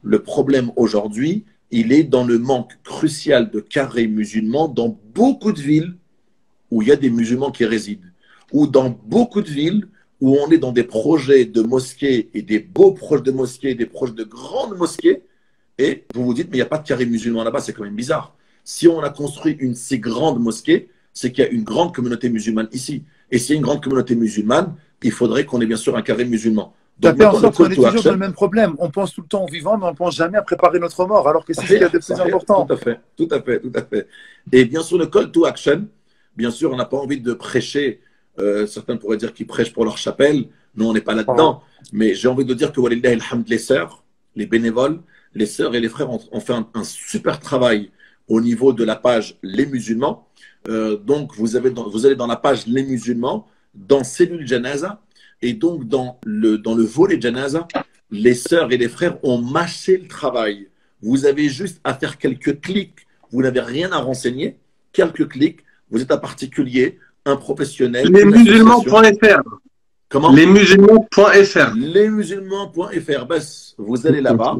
Le problème aujourd'hui, il est dans le manque crucial de carrés musulmans dans beaucoup de villes où il y a des musulmans qui résident, ou dans beaucoup de villes où on est dans des projets de mosquées et des beaux projets de mosquées, des projets de grandes mosquées, et vous vous dites, mais il n'y a pas de carré musulman là-bas, c'est quand même bizarre. Si on a construit une si grande mosquée, c'est qu'il y a une grande communauté musulmane ici. Et s'il y a une grande communauté musulmane, il faudrait qu'on ait bien sûr un carré musulman. Ça fait en sorte qu'on est toujours dans le même problème. On pense tout le temps aux vivants, mais on ne pense jamais à préparer notre mort, alors que c'est ce qu'il y a de plus important. Tout à fait, tout à fait, tout à fait. Et bien sûr, le call to action, bien sûr, on n'a pas envie de prêcher. Certains pourraient dire qu'ils prêchent pour leur chapelle. Nous, on n'est pas là-dedans. Mais j'ai envie de dire que Walillah ilhamd, les sœurs, les bénévoles, les sœurs et les frères ont fait un super travail au niveau de la page Les Musulmans. Donc, vous allez dans la page Les Musulmans, dans Cellule Janaza, et donc dans le volet Janaza, les sœurs et les frères ont mâché le travail. Vous avez juste à faire quelques clics, vous n'avez rien à renseigner, quelques clics, vous êtes un particulier, un professionnel. Lesmusulmans.fr. Comment? Lesmusulmans.fr. Lesmusulmans.fr. Vous allez là-bas,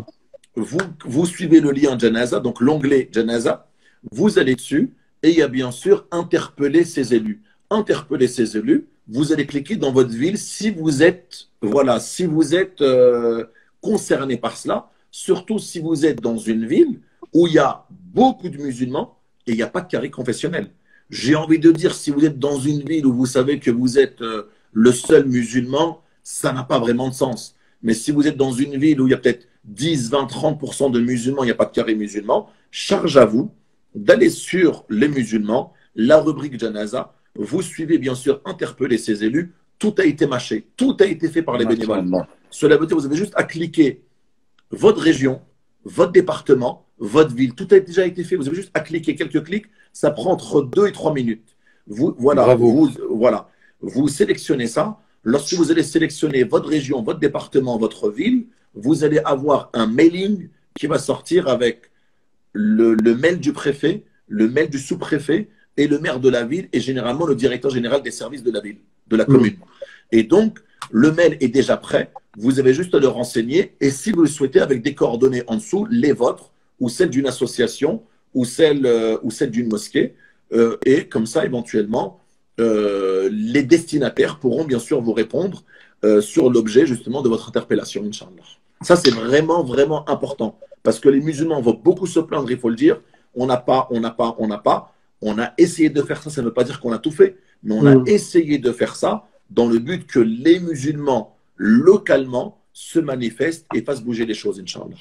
vous suivez le lien Janaza, donc l'onglet Janaza, vous allez dessus, et il y a bien sûr interpeller ses élus. Interpeller ses élus, vous allez cliquer dans votre ville si vous êtes, voilà, si vous êtes concerné par cela, surtout si vous êtes dans une ville où il y a beaucoup de musulmans et il n'y a pas de carré confessionnel. J'ai envie de dire, si vous êtes dans une ville où vous savez que vous êtes le seul musulman, ça n'a pas vraiment de sens. Mais si vous êtes dans une ville où il y a peut-être 10, 20, 30% de musulmans, il n'y a pas de carré musulman, charge à vous d'aller sur les musulmans, la rubrique Janaza, vous suivez bien sûr interpeller ces élus, tout a été mâché, tout a été fait par les bénévoles. Cela veut dire que vous avez juste à cliquer votre région, votre département, votre ville, tout a déjà été fait, vous avez juste à cliquer quelques clics, ça prend entre 2 et 3 minutes. Voilà, vous sélectionnez ça. Lorsque vous allez sélectionner votre région, votre département, votre ville, vous allez avoir un mailing qui va sortir avec le mail du préfet, le mail du sous-préfet et le maire de la ville et généralement le directeur général des services de la ville, de la commune. Et donc, le mail est déjà prêt. Vous avez juste à le renseigner et si vous le souhaitez, avec des coordonnées en dessous, les vôtres ou celles d'une association ou celles d'une mosquée. Et comme ça, éventuellement, les destinataires pourront bien sûr vous répondre sur l'objet justement de votre interpellation, Inch'Allah. Ça, c'est vraiment, vraiment important. Parce que les musulmans vont beaucoup se plaindre, il faut le dire. On n'a pas. On a essayé de faire ça, ça ne veut pas dire qu'on a tout fait, mais on a essayé de faire ça dans le but que les musulmans, localement, se manifestent et fassent bouger les choses, Inch'Allah.